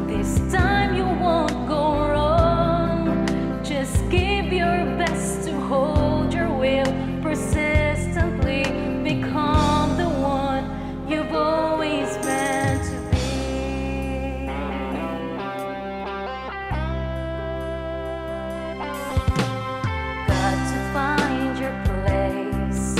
This time you won't go wrong. Just give your best to hold your will, persistently become the one you've always meant to be. Got to find your place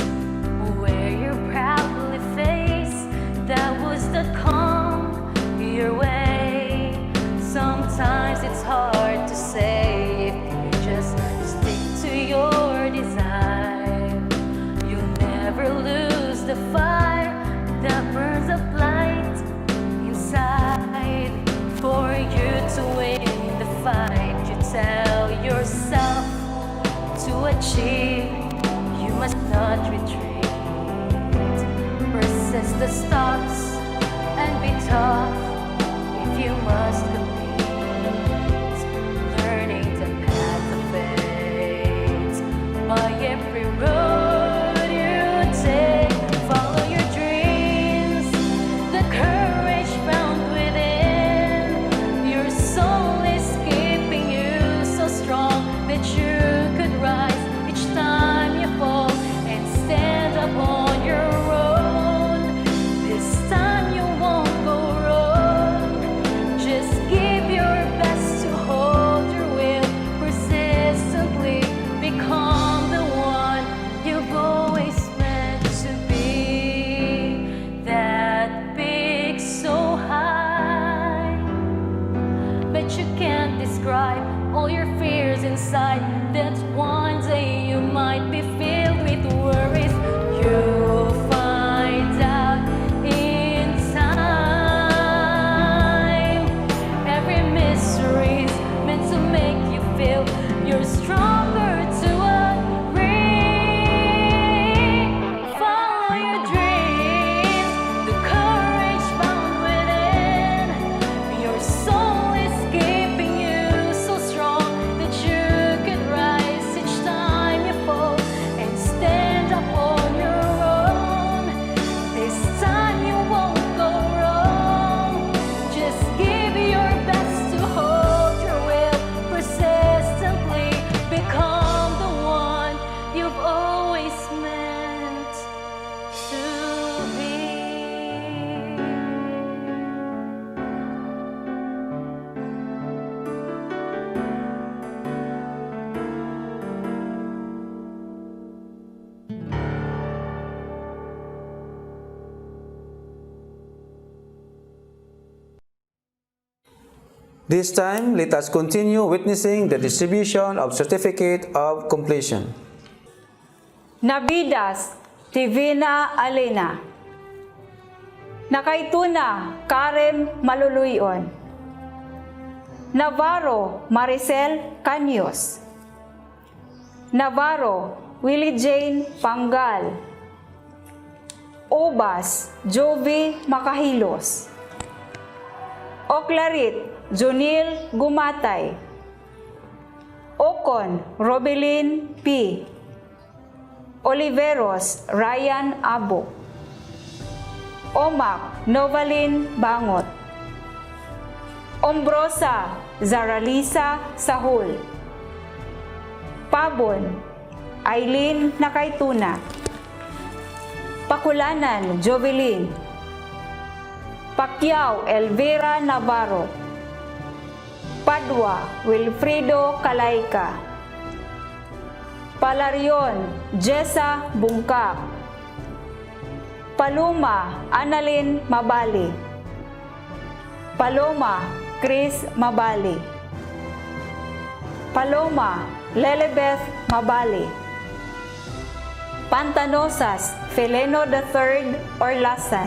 This time, let us continue witnessing the distribution of Certificate of Completion. Navidas Tivina Alena, Nakaituna Karem Maluluyon, Navarro Maricel Canyos, Navarro Willie Jane Pangal, Obas Jovi Makahilos, Oclarit Junil Gumatay, Ocon Robelin P, Oliveros Ryan Abo, Omak Novalin Bangot, Ombrosa Zaralisa Sahul, Pabon Aileen Nakaituna, Pakulanan Jovelyn, Pacquiao Elvira Navarro, Padua Wilfredo Calayca, Palarion Jessa Bungkak, Paloma Annalyn Mabali, Paloma Chris Mabali, Paloma Lelebeth Mabali, Pantanosas Feleno III Orlasan,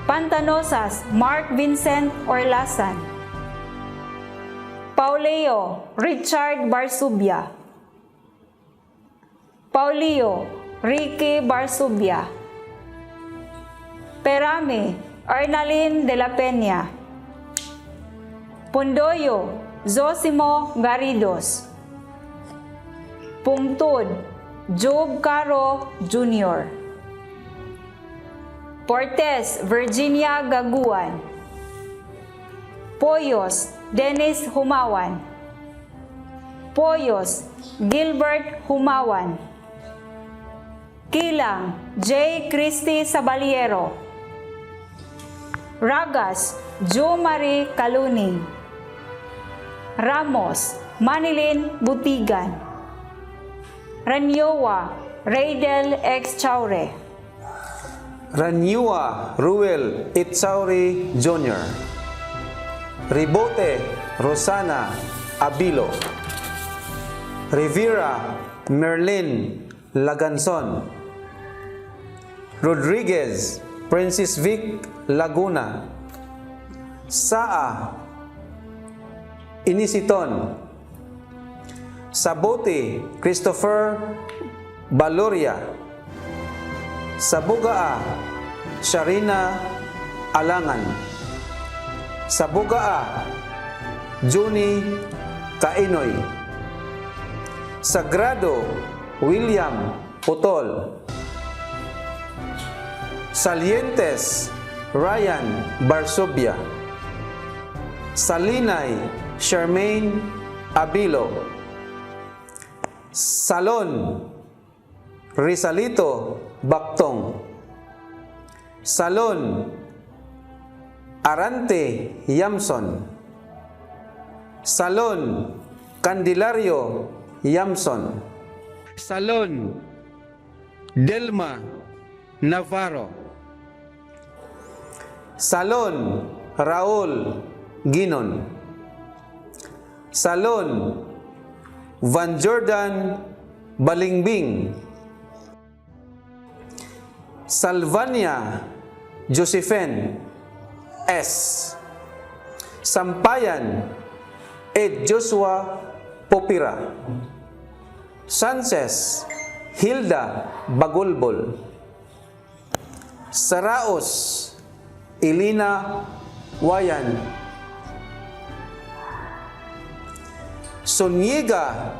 Pantanosas Mark Vincent Orlasan, Pauleo Richard Barsubia, Paulio Ricky Barsubia, Perame Arnalyn de la Peña, Pundoyo Zosimo Garidos, Pungtud Job Caro Jr., Portes Virginia Gaguan, Poyos Dennis Humawan, Poyos Gilbert Humawan, Kilang J. Christy Sabaliero, Ragas Jo Marie Kaluning, Ramos Manilin Butigan, Ranyowa Raydel X. Chaure, Ranyua Ruel Itzauri Jr., Ribote Rosana Abilo, Rivera Merlin Laganson, Rodriguez Francis Vic Laguna, Saa Inisiton, Sabote Christopher Baloria, Sabugaa Sharina Alangan, Sabugaa Juni Kainoy, Sagrado William Putol, Salientes Ryan Barsubia, Salinay Charmaine Abilo, Salon Rizalito Baktong, Salon Arante Yamson, Salon Candelario Yamson, Salon Delma Navarro, Salon Raul Ginon, Salon Van Jordan Balingbing, Salvania Josephine S, Sampayan Ed Joshua Popira, Sanchez Hilda Bagulbol, Saraos Elina Wayan, Soniega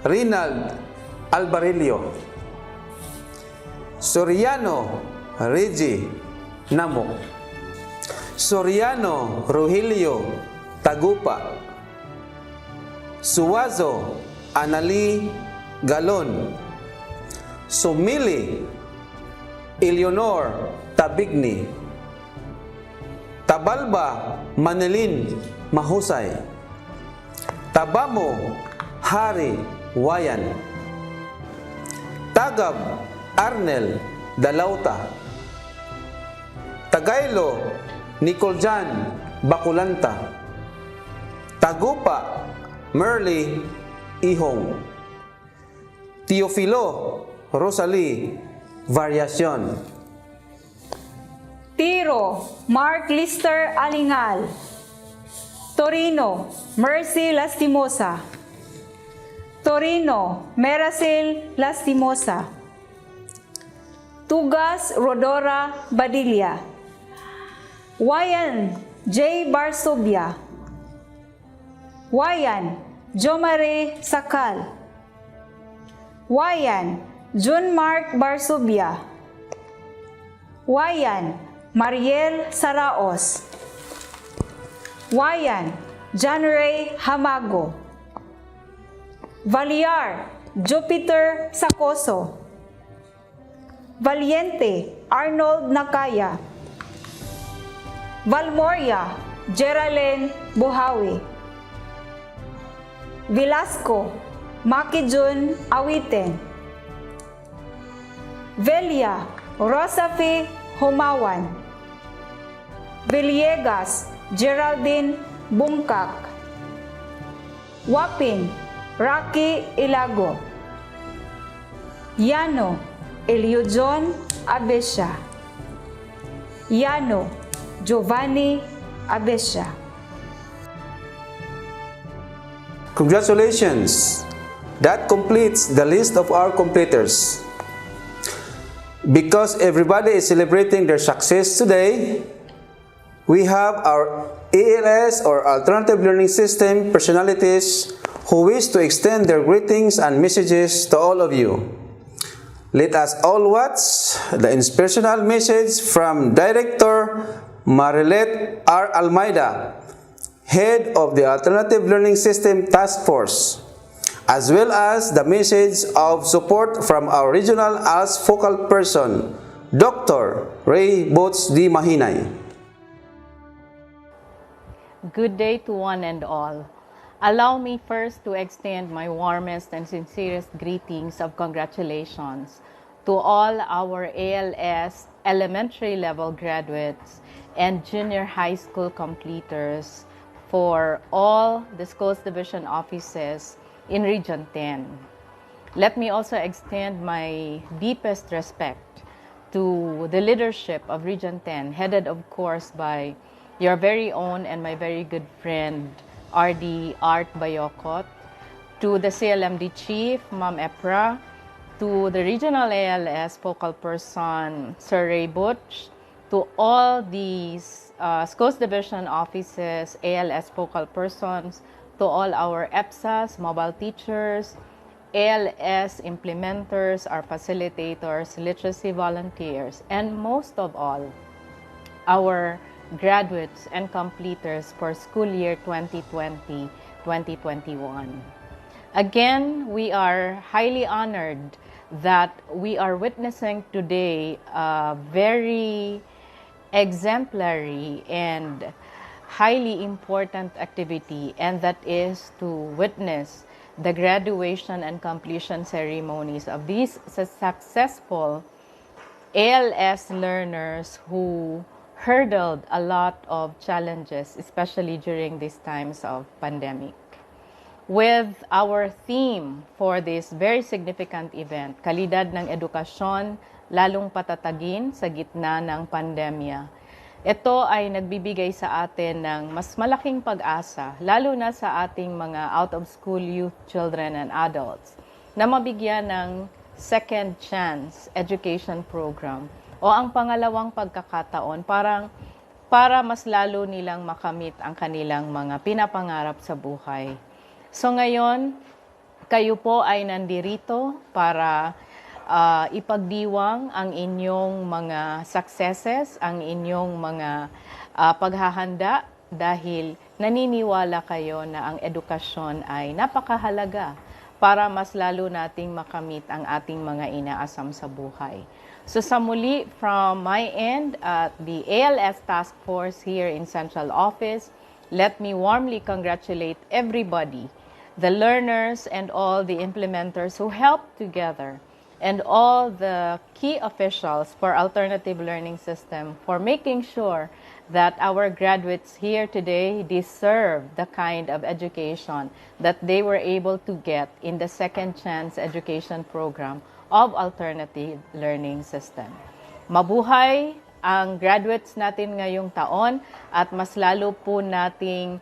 Rinald Albarillo, Soriano Regi Namok, Soriano Rogelio Tagupa, Suwazo Anali Galon, Sumili Eleonor Tabigni, Tabalba Manilin Mahusay, Tabamo Hari Wayan, Tagab Arnel Dalauta, Tagaylo Nicole Jan Bakulanta. Tagupa, Merly Ihong. Teofilo Rosalie Variacion. Tiro, Mark Lister Alingal. Torino, Mercy Lastimosa. Torino, Meracil Lastimosa. Tugas, Rodora Badilla. Wayan, J. Barsubia. Wayan, Jomare Sakal. Wayan, Jun Mark Barsubia. Wayan, Mariel Saraos. Wayan, John Ray Hamago. Valiar, Jupiter Sacoso. Valiente, Arnold Nakaya. Valmoria, Geraldine Buhawi. Velasco, Makijun Awiten. Velia, Rosafi Humawan. Villegas, Geraldine Bungkak. Wapin, Rocky Ilago. Yano, Eliojon Abesha. Yano, Giovanni Abesha. Congratulations! That completes the list of our completers. Because everybody is celebrating their success today, we have our ALS or Alternative Learning System personalities who wish to extend their greetings and messages to all of you. Let us all watch the inspirational message from Director Marilet R. Almeida, Head of the Alternative Learning System Task Force, as well as the message of support from our Regional ALS Focal Person, Dr. Ray Bots D. Mahinay. Good day to one and all. Allow me first to extend my warmest and sincerest greetings of congratulations to all our ALS elementary level graduates and junior high school completers for all the schools division offices in Region 10. Let me also extend my deepest respect to the leadership of Region 10, headed of course by your very own and my very good friend, RD Art Bayokot, to the CLMD Chief, Ma'am Epra, to the Regional ALS Focal Person, Sir Ray Butch, to all these schools division offices, ALS Focal Persons, to all our EPSAs, mobile teachers, ALS implementers, our facilitators, literacy volunteers, and most of all, our graduates and completers for school year 2020-2021. Again, we are highly honored that we are witnessing today a very exemplary and highly important activity, and that is to witness the graduation and completion ceremonies of these successful ALS learners who hurdled a lot of challenges, especially during these times of pandemic. With our theme for this very significant event, kalidad ng edukasyon, lalong patatagin sa gitna ng pandemya. Ito ay nagbibigay sa atin ng mas malaking pag-asa, lalo na sa ating mga out-of-school youth, children, and adults, na mabigyan ng second chance education program o ang pangalawang pagkakataon para mas lalo nilang makamit ang kanilang mga pinapangarap sa buhay. So ngayon, kayo po ay nandirito para ipagdiwang ang inyong mga successes, ang inyong mga paghahanda dahil naniniwala kayo na ang edukasyon ay napakahalaga para mas lalo nating makamit ang ating mga inaasam sa buhay. So sa muli, from my end at the ALS Task Force here in Central Office, let me warmly congratulate everybody, the learners and all the implementers who helped together and all the key officials for Alternative Learning System for making sure that our graduates here today deserve the kind of education that they were able to get in the Second Chance Education Program of Alternative Learning System. Mabuhay ang graduates natin ngayong taon at mas lalo po nating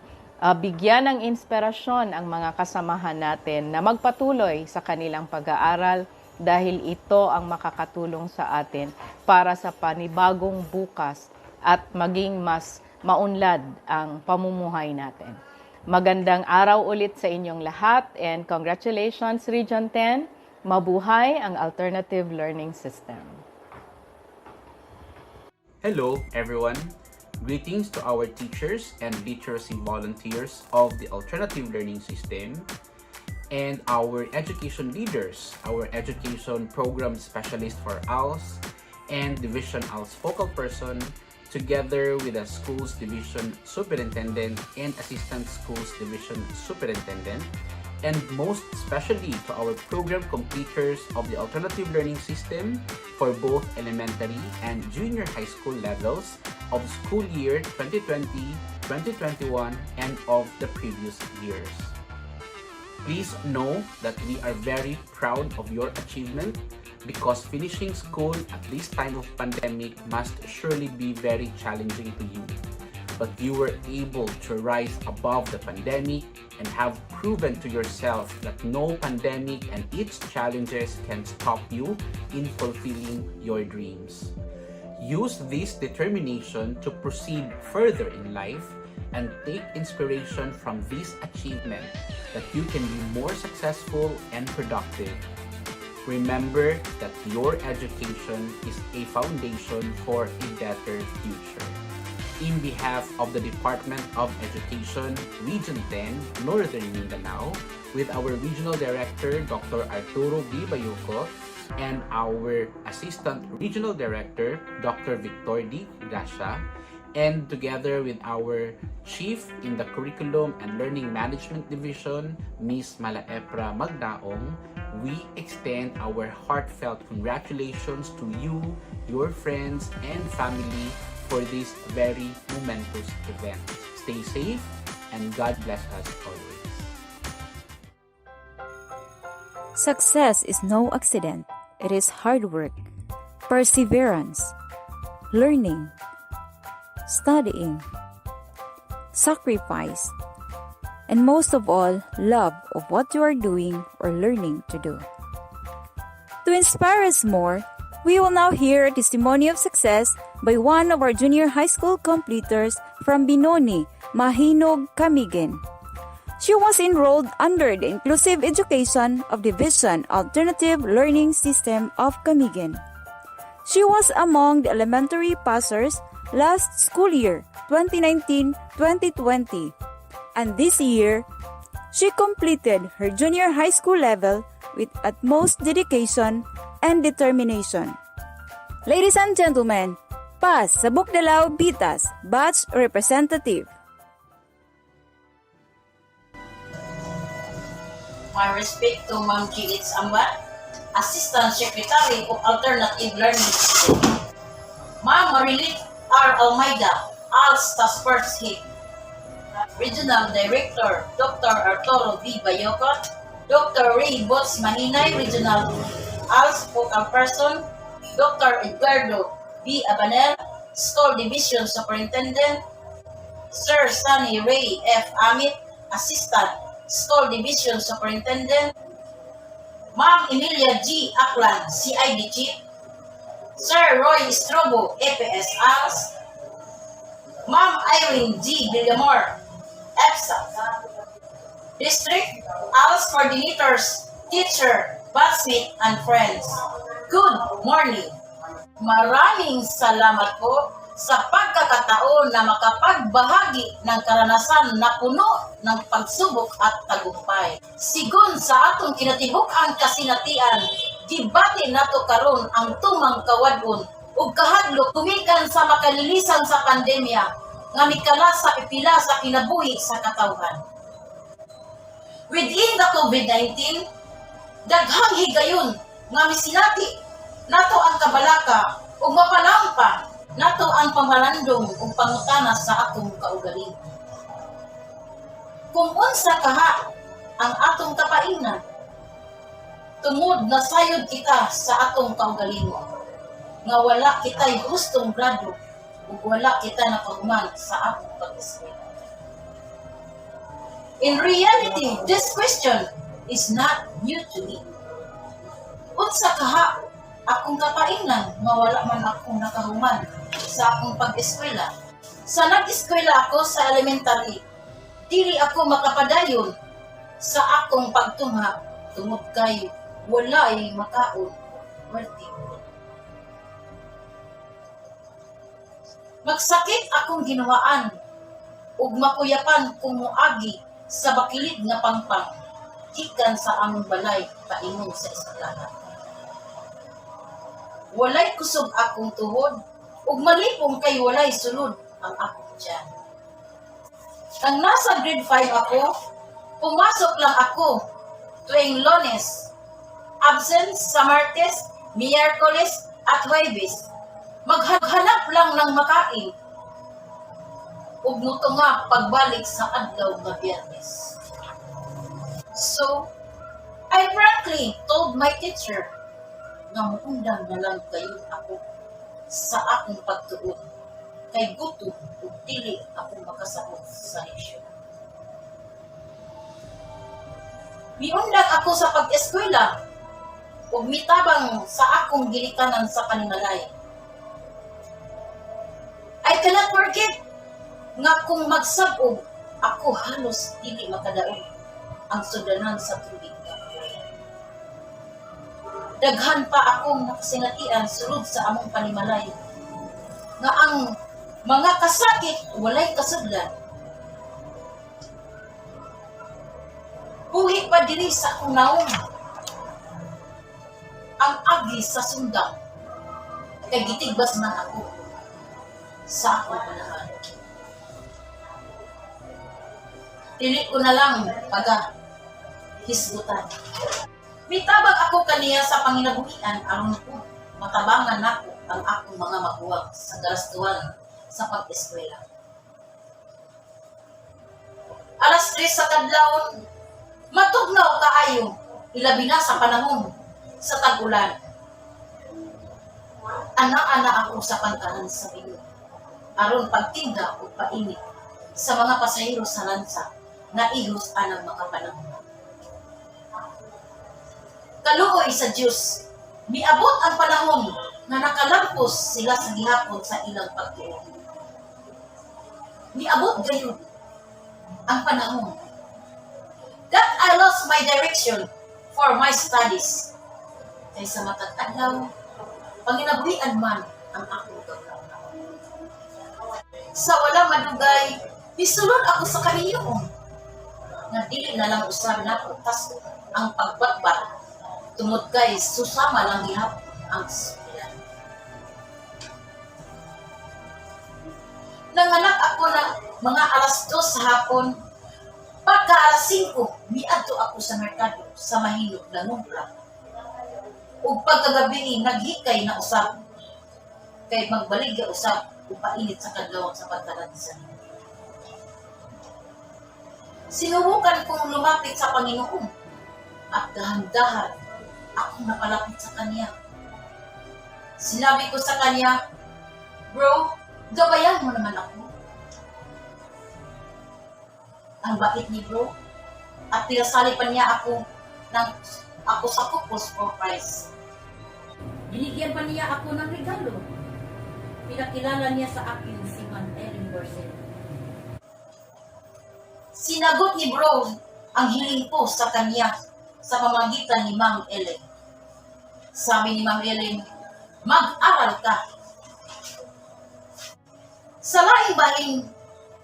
bigyan ng inspirasyon ang mga kasamahan natin na magpatuloy sa kanilang pag-aaral dahil ito ang makakatulong sa atin para sa panibagong bukas at maging mas maunlad ang pamumuhay natin. Magandang araw ulit sa inyong lahat and congratulations Region 10. Mabuhay ang Alternative Learning System. Hello everyone. Greetings to our teachers and literacy volunteers of the Alternative Learning System and our education leaders, our education program specialist for ALS and Division ALS focal person, together with the Schools Division Superintendent and Assistant Schools Division Superintendent, and most especially to our program completers of the Alternative Learning System for both elementary and junior high school levels of school year 2020-2021 and of the previous years. Please know that we are very proud of your achievement because finishing school at this time of pandemic must surely be very challenging to you. But you were able to rise above the pandemic and have proven to yourself that no pandemic and its challenges can stop you in fulfilling your dreams. Use this determination to proceed further in life and take inspiration from this achievement that you can be more successful and productive. Remember that your education is a foundation for a better future. In behalf of the Department of Education, Region 10, Northern Mindanao, with our Regional Director, Dr. Arturo B. Bayuco, and our Assistant Regional Director, Dr. Victor D. Gracia, and together with our Chief in the Curriculum and Learning Management Division, Ms. Malaepra Magdaong, we extend our heartfelt congratulations to you, your friends, and family for this very momentous event. Stay safe and God bless us always. Success is no accident. It is hard work, perseverance, learning, studying, sacrifice, and most of all, love of what you are doing or learning to do. To inspire us more, we will now hear a testimony of success by one of our junior high school completers from Binoni, Mahinog, Camiguin. She was enrolled under the Inclusive Education of Division Alternative Learning System of Camiguin. She was among the elementary passers last school year, 2019-2020, and this year, she completed her junior high school level with utmost dedication and determination. Ladies and gentlemen, Paz sa Bukdalaw Bitas, Batch Representative. My respect to Ma'am G.H. Ambat, Assistant Secretary of Alternative Learning System. Ma'am Marilit R. Almeida, ALS Task Force Head. Regional Director, Dr. Arturo B. Bayocot, Dr. Ray Bots Maninay, Regional ALS Focal Person, Dr. Edgardo B. Abanel, School Division Superintendent, Sir Sunny Ray F. Amit, Assistant School Division Superintendent, Ma'am Emilia G. Aklan, CID Chief, Sir Roy Strobo, APS ALS, Ma'am Irene G. Villamor, EPSA, District ALS Coordinators, Teacher, Batchmate, and Friends. Good morning! Maraming salamat po sa pagkakataon na makapagbahagi ng karanasan na puno ng pagsubok at tagumpay. Sigon sa atong kinatibuk-ang kasinatian, gibati nato karon ang tumang kawadon ug kahadlok tumikan sa makalilisan sa pandemya nga mikala sa pipila sa kinabuhi sa katawhan. Within the COVID-19, daghang higayon nga misinati nato ang kabalaka ug mapalampa nato ang pamalandong ug pangutana sa atong kaugaling. Kung unsa kaha ang atong kapaingnan, tungod na sayod kita sa atong kaugalingon, nga wala kita'y gustong grado ug wala kita nakahuman sa atong pag-eskwela. In reality, this question is not new to me. Unsa kaha akong kapaingnan nga wala man akong nakahuman sa akong pag-eskwela. Sa nag-eskwela ako sa elementary, dili ako makapadayon sa akong pagtungha tungod kay wala ay makaon werti. Magsakit akong ginawaan ug makuyapan kung moagi sa bakilid nga pangpang gikan sa among balay paingon sa eskwelahan. Walay kusog akong tuhod ug malipong kay walay sulod ang akong tiyan. Ang nasa grade 5 ako, pumasok lang ako tuwing Lunes, absent sa Martes, Miyerkules at Huwebes. Maghanap lang ng makain ug muto nga pagbalik sa adlaw nga Biyernes. So, I frankly told my teacher nga muundang na lang kayo ako sa akong pagtuon kay gutom ug dili ako makasabot sa leksyon. Miundang ako sa pag-eskwela ug mitabang sa akong gilikanan sa panimalay. I cannot forget nga kung magsabog ako halos dili makadaog ang sudanan sa tubig nga buhay. Daghan pa akong nakasingatian sulod sa among panimalay nga ang mga kasakit walay kasudlan. Buhi pa diri sa akong naong ang agi sa sundang kay gitigbas man ako sa akong panahan. Dili ko na lang hisgutan. Mitabang ako kaniya sa panginabuhian aron ko matabangan nako ang akong mga maguwang sa garastuan sa pag-eskwela. Alas 3 sa kadlawon, matugnaw kaayo, ilabi na sa panahon sa tag-ulan. Ana-ana ako sa pantalan sa bilog, aron pagtinda o painit sa mga pasahero sa lansa na ihos anang mga panahon. Kaluoy sa Diyos, miabot ang panahon na nakalampos sila sa gihapon sa ilang pagtuon. Miabot gayon ang panahon that I lost my direction for my studies. Kay sa matag adlaw, panginabuhian man ang akong gagawin. Sa walang madugay, misulod ako sa kaniyoon na dili na lang usab nako tas ang pagbatbat tungod kay susama lang gihapon ang eskwela. Nanganak ako na mga alas 2 sa hapon. Pagka alas 5, miadto ako sa merkado sa mahinog na numpra. Ug pagkagabi naghikay na usab kay magbaligya usab upainit sa kadlawon sa pantalan sa sinubukan kong lumapit sa Panginoon at dahan-dahan akong napalapit sa Kanya. Sinabi ko sa Kanya, "Bro, gabayan mo naman ako." Ang bait ni bro at pinasali pa niya ako sa couples for prize. Binigyan pa niya ako ng regalo. Pinakilala niya sa akin si Ma'am Ellen Borset. Sinagot ni bro ang hiling ko sa kanya sa pamamagitan ni Ma'am Ellen. Sabi ni Ma'am Ellen, "Mag-aral ka." Sa laing bahin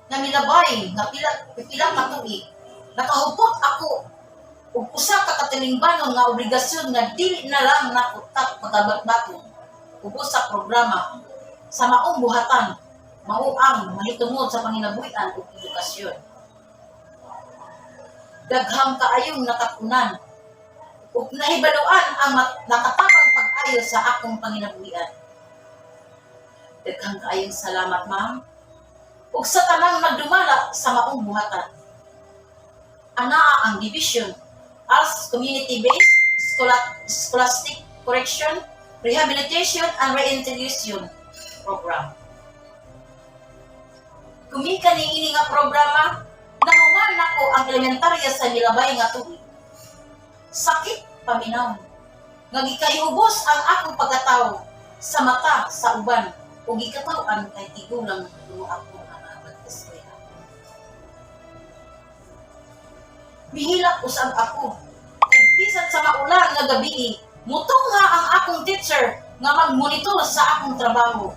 na milabay na pilang katuig, nakahupot ako ug usa ka katilingbanon nga obligasyon nga dili na lang nakutak pagabat-baton ug sa programa sa maong buhatan, mao ang mahitungod sa panginabuhian ug edukasyon. Daghang kaayong natakunan ug nahibaluan ang nakatapang pag-ayo sa akong panginabuhian. Daghang kaayong salamat, ma'am. Ug sa tanang nagdumala sa maong buhatan. Anaa ang division as community-based scholastic correction, rehabilitation, and reintegration program. Kumika niini nga programa, nahuman nako ang elementarya sa milabay nga tuig. Sakit paminaw. Nga gikayubos ang akong pagkatao sa mata sa uban ug gikataw-an kay tigulang dumo ako ang eskwela. Bihilak usab ako. Kay bisan sa maulan nga gabi, mutong nga ang akong teacher nga magmonitor sa akong trabaho.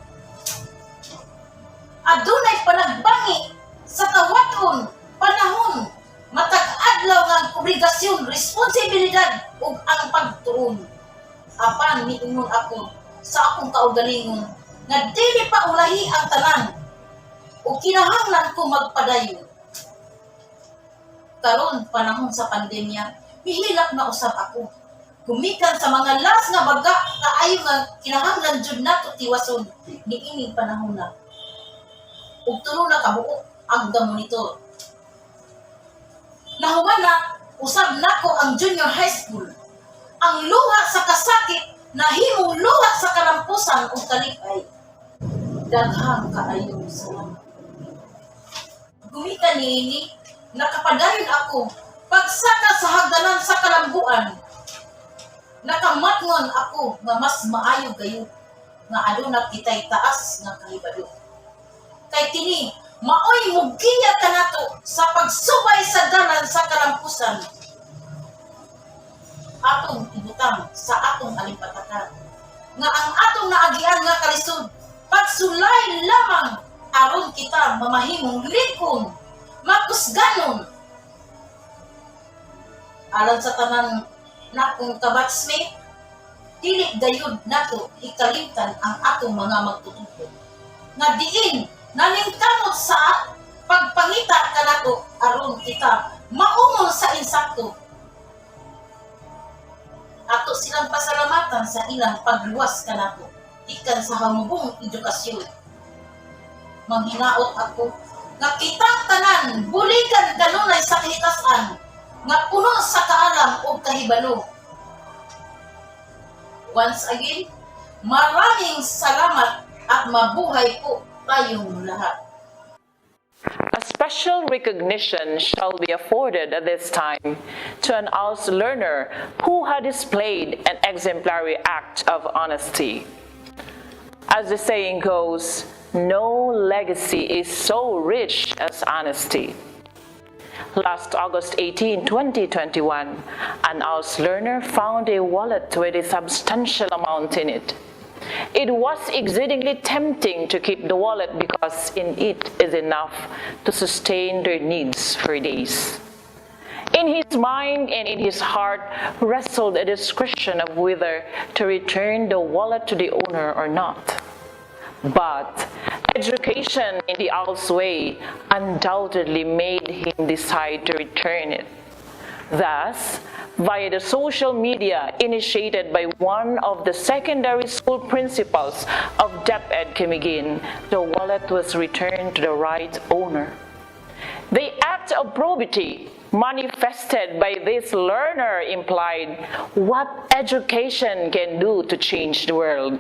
Adunay panagbangi sa tawaton, panahon, matag adlaw nga obligasyon, responsibilidad ug ang pagtuon. Apan miingon ako sa akong kaugalingon nga dili pa ulahi ang tanan ug kinahanglan ko magpadayon. Karon panahon sa pandemya, mihilak na usab ako. Gumikan sa mga las nga baga kaayo nga kinahanglan jud nato tiwason niining panahon na. Ug tulo na kabuok ang monitor. Nahuman na usab nako ang junior high school. Ang luha sa kasakit nahimong luha sa kalampusan ug kalipay. Daghang kaayong salamat. Gumikan niini nakapadayon ako pagsaka sa hagdanan sa kalambuan. Nakamatngon ako nga mas maayo gayon nga aduna kitay taas nga kahibalo. Kay kini maoy mugiya kanato sa pagsubay sa dalan sa kalampusan. Atong ibutang sa atong alimpatakan nga ang atong naagian nga kalisod pagsulay lamang aron kita mamahimong likon, makusganon. Alang sa tanan na kung kabatsmate, dili gayud nato ikalimtan ang atong mga magtututo. Nga diin, nalingkamot sa pagpangita kanato aron kita maumon sa insakto. Ato silang pasalamatan sa ilang pagluwas kanato, ikan sa hamubong edukasyon. Manghinaot ako, nga kitang tanan, buligan kanunay sa kahitasan, nga puno sa kaalam o kahibalo. Once again, maraming salamat at mabuhay po tayong lahat. A special recognition shall be afforded at this time to an ALS learner who had displayed an exemplary act of honesty. As the saying goes, no legacy is so rich as honesty. Last August 18, 2021, an ALS learner found a wallet with a substantial amount in it. It was exceedingly tempting to keep the wallet because in it is enough to sustain their needs for days. In his mind and in his heart wrestled a discretion of whether to return the wallet to the owner or not. But education in the ALS way undoubtedly made him decide to return it. Thus, via the social media initiated by one of the secondary school principals of DepEd Camiguin, the wallet was returned to the right owner. The act of probity manifested by this learner implied what education can do to change the world.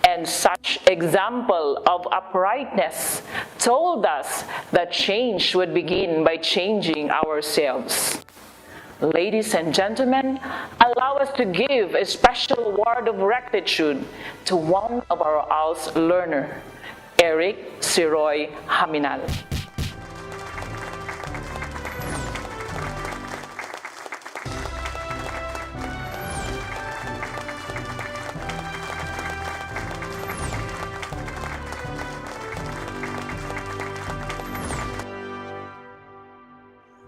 And such example of uprightness told us that change would begin by changing ourselves. Ladies and gentlemen, allow us to give a special word of gratitude to one of our ALS learner, Eric Siroy Haminal.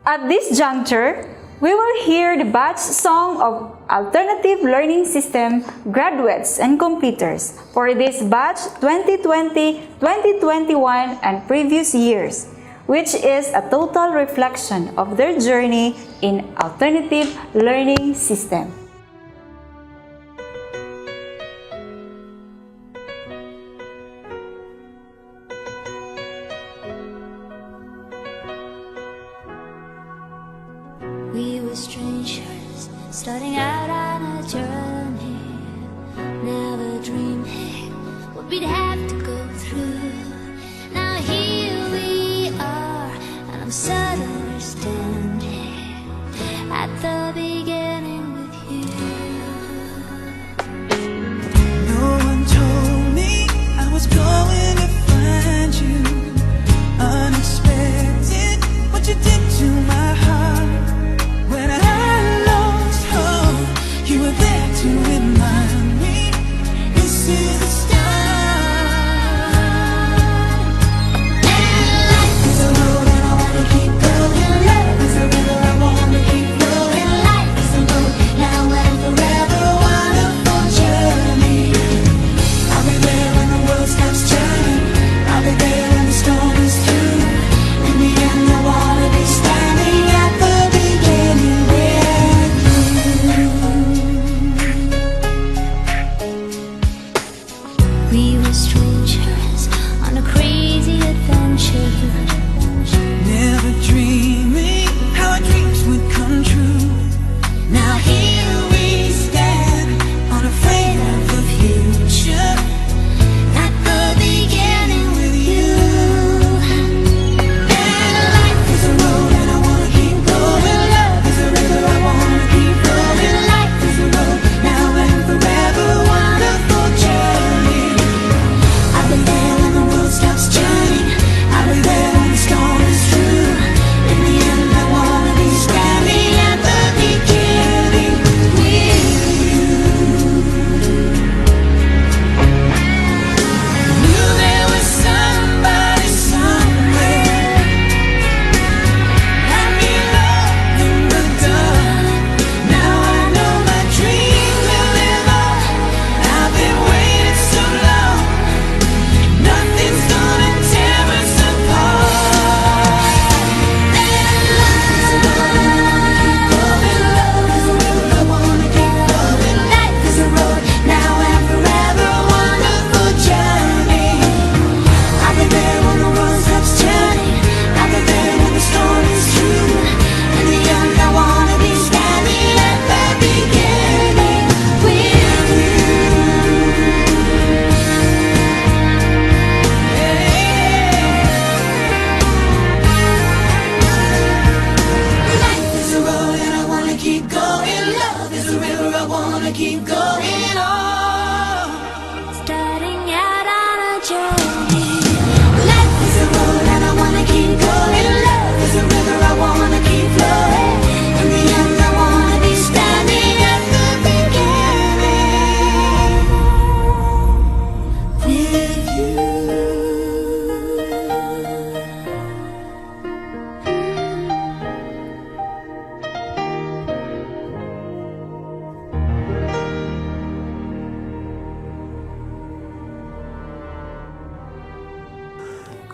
At this juncture, we will hear the batch song of Alternative Learning System graduates and completers for this batch 2020, 2021, and previous years, which is a total reflection of their journey in Alternative Learning System.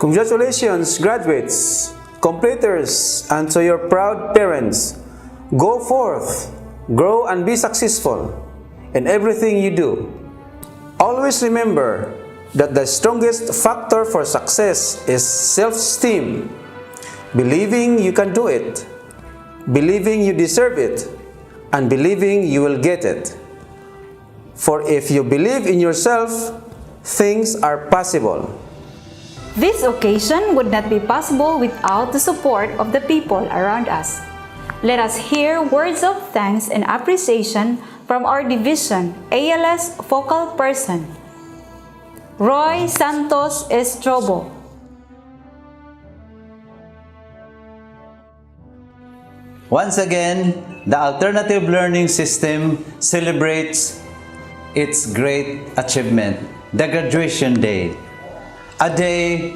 Congratulations, graduates, completers, and to your proud parents. Go forth, grow and be successful in everything you do. Always remember that the strongest factor for success is self-esteem. Believing you can do it, believing you deserve it, and believing you will get it. For if you believe in yourself, things are possible. This occasion would not be possible without the support of the people around us. Let us hear words of thanks and appreciation from our division ALS focal person, Roy Santos Estrobo. Once again, the alternative learning system celebrates its great achievement, the graduation day. A day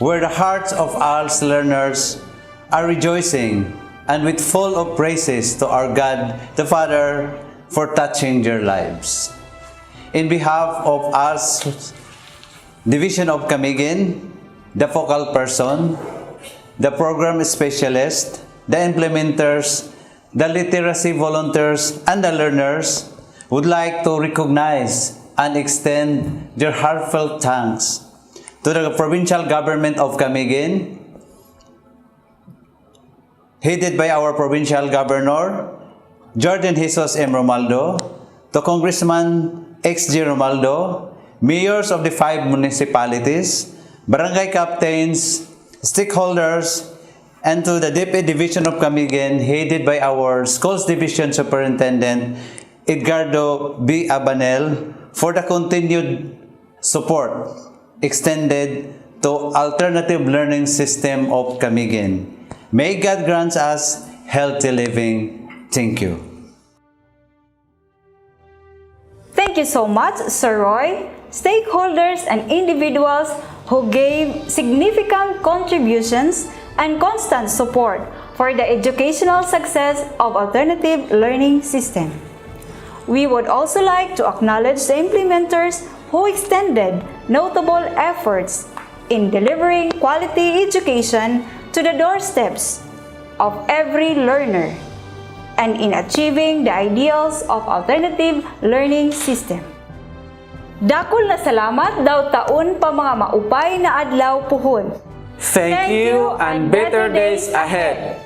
where the hearts of ALS learners are rejoicing and with full of praises to our God the Father for touching their lives. In behalf of ALS Division of Camiguin, the focal person, the program specialist, the implementers, the literacy volunteers, and the learners would like to recognize and extend their heartfelt thanks to the provincial government of Camiguin, headed by our provincial governor, Jordan Jesus M. Romaldo, to Congressman X.G. Romaldo, mayors of the 5 municipalities, barangay captains, stakeholders, and to the Deputy Division of Camiguin, headed by our Schools Division Superintendent, Edgardo B. Abanel, for the continued support extended to alternative learning system of Camiguin. May God grant us healthy living. Thank you. Thank you so much, Sir Roy, stakeholders and individuals who gave significant contributions and constant support for the educational success of alternative learning system. We would also like to acknowledge the implementers who extended notable efforts in delivering quality education to the doorsteps of every learner and in achieving the ideals of alternative learning system. Dakol na salamat daw taon pa mga maupay na adlaw puhon. Thank you and better days ahead.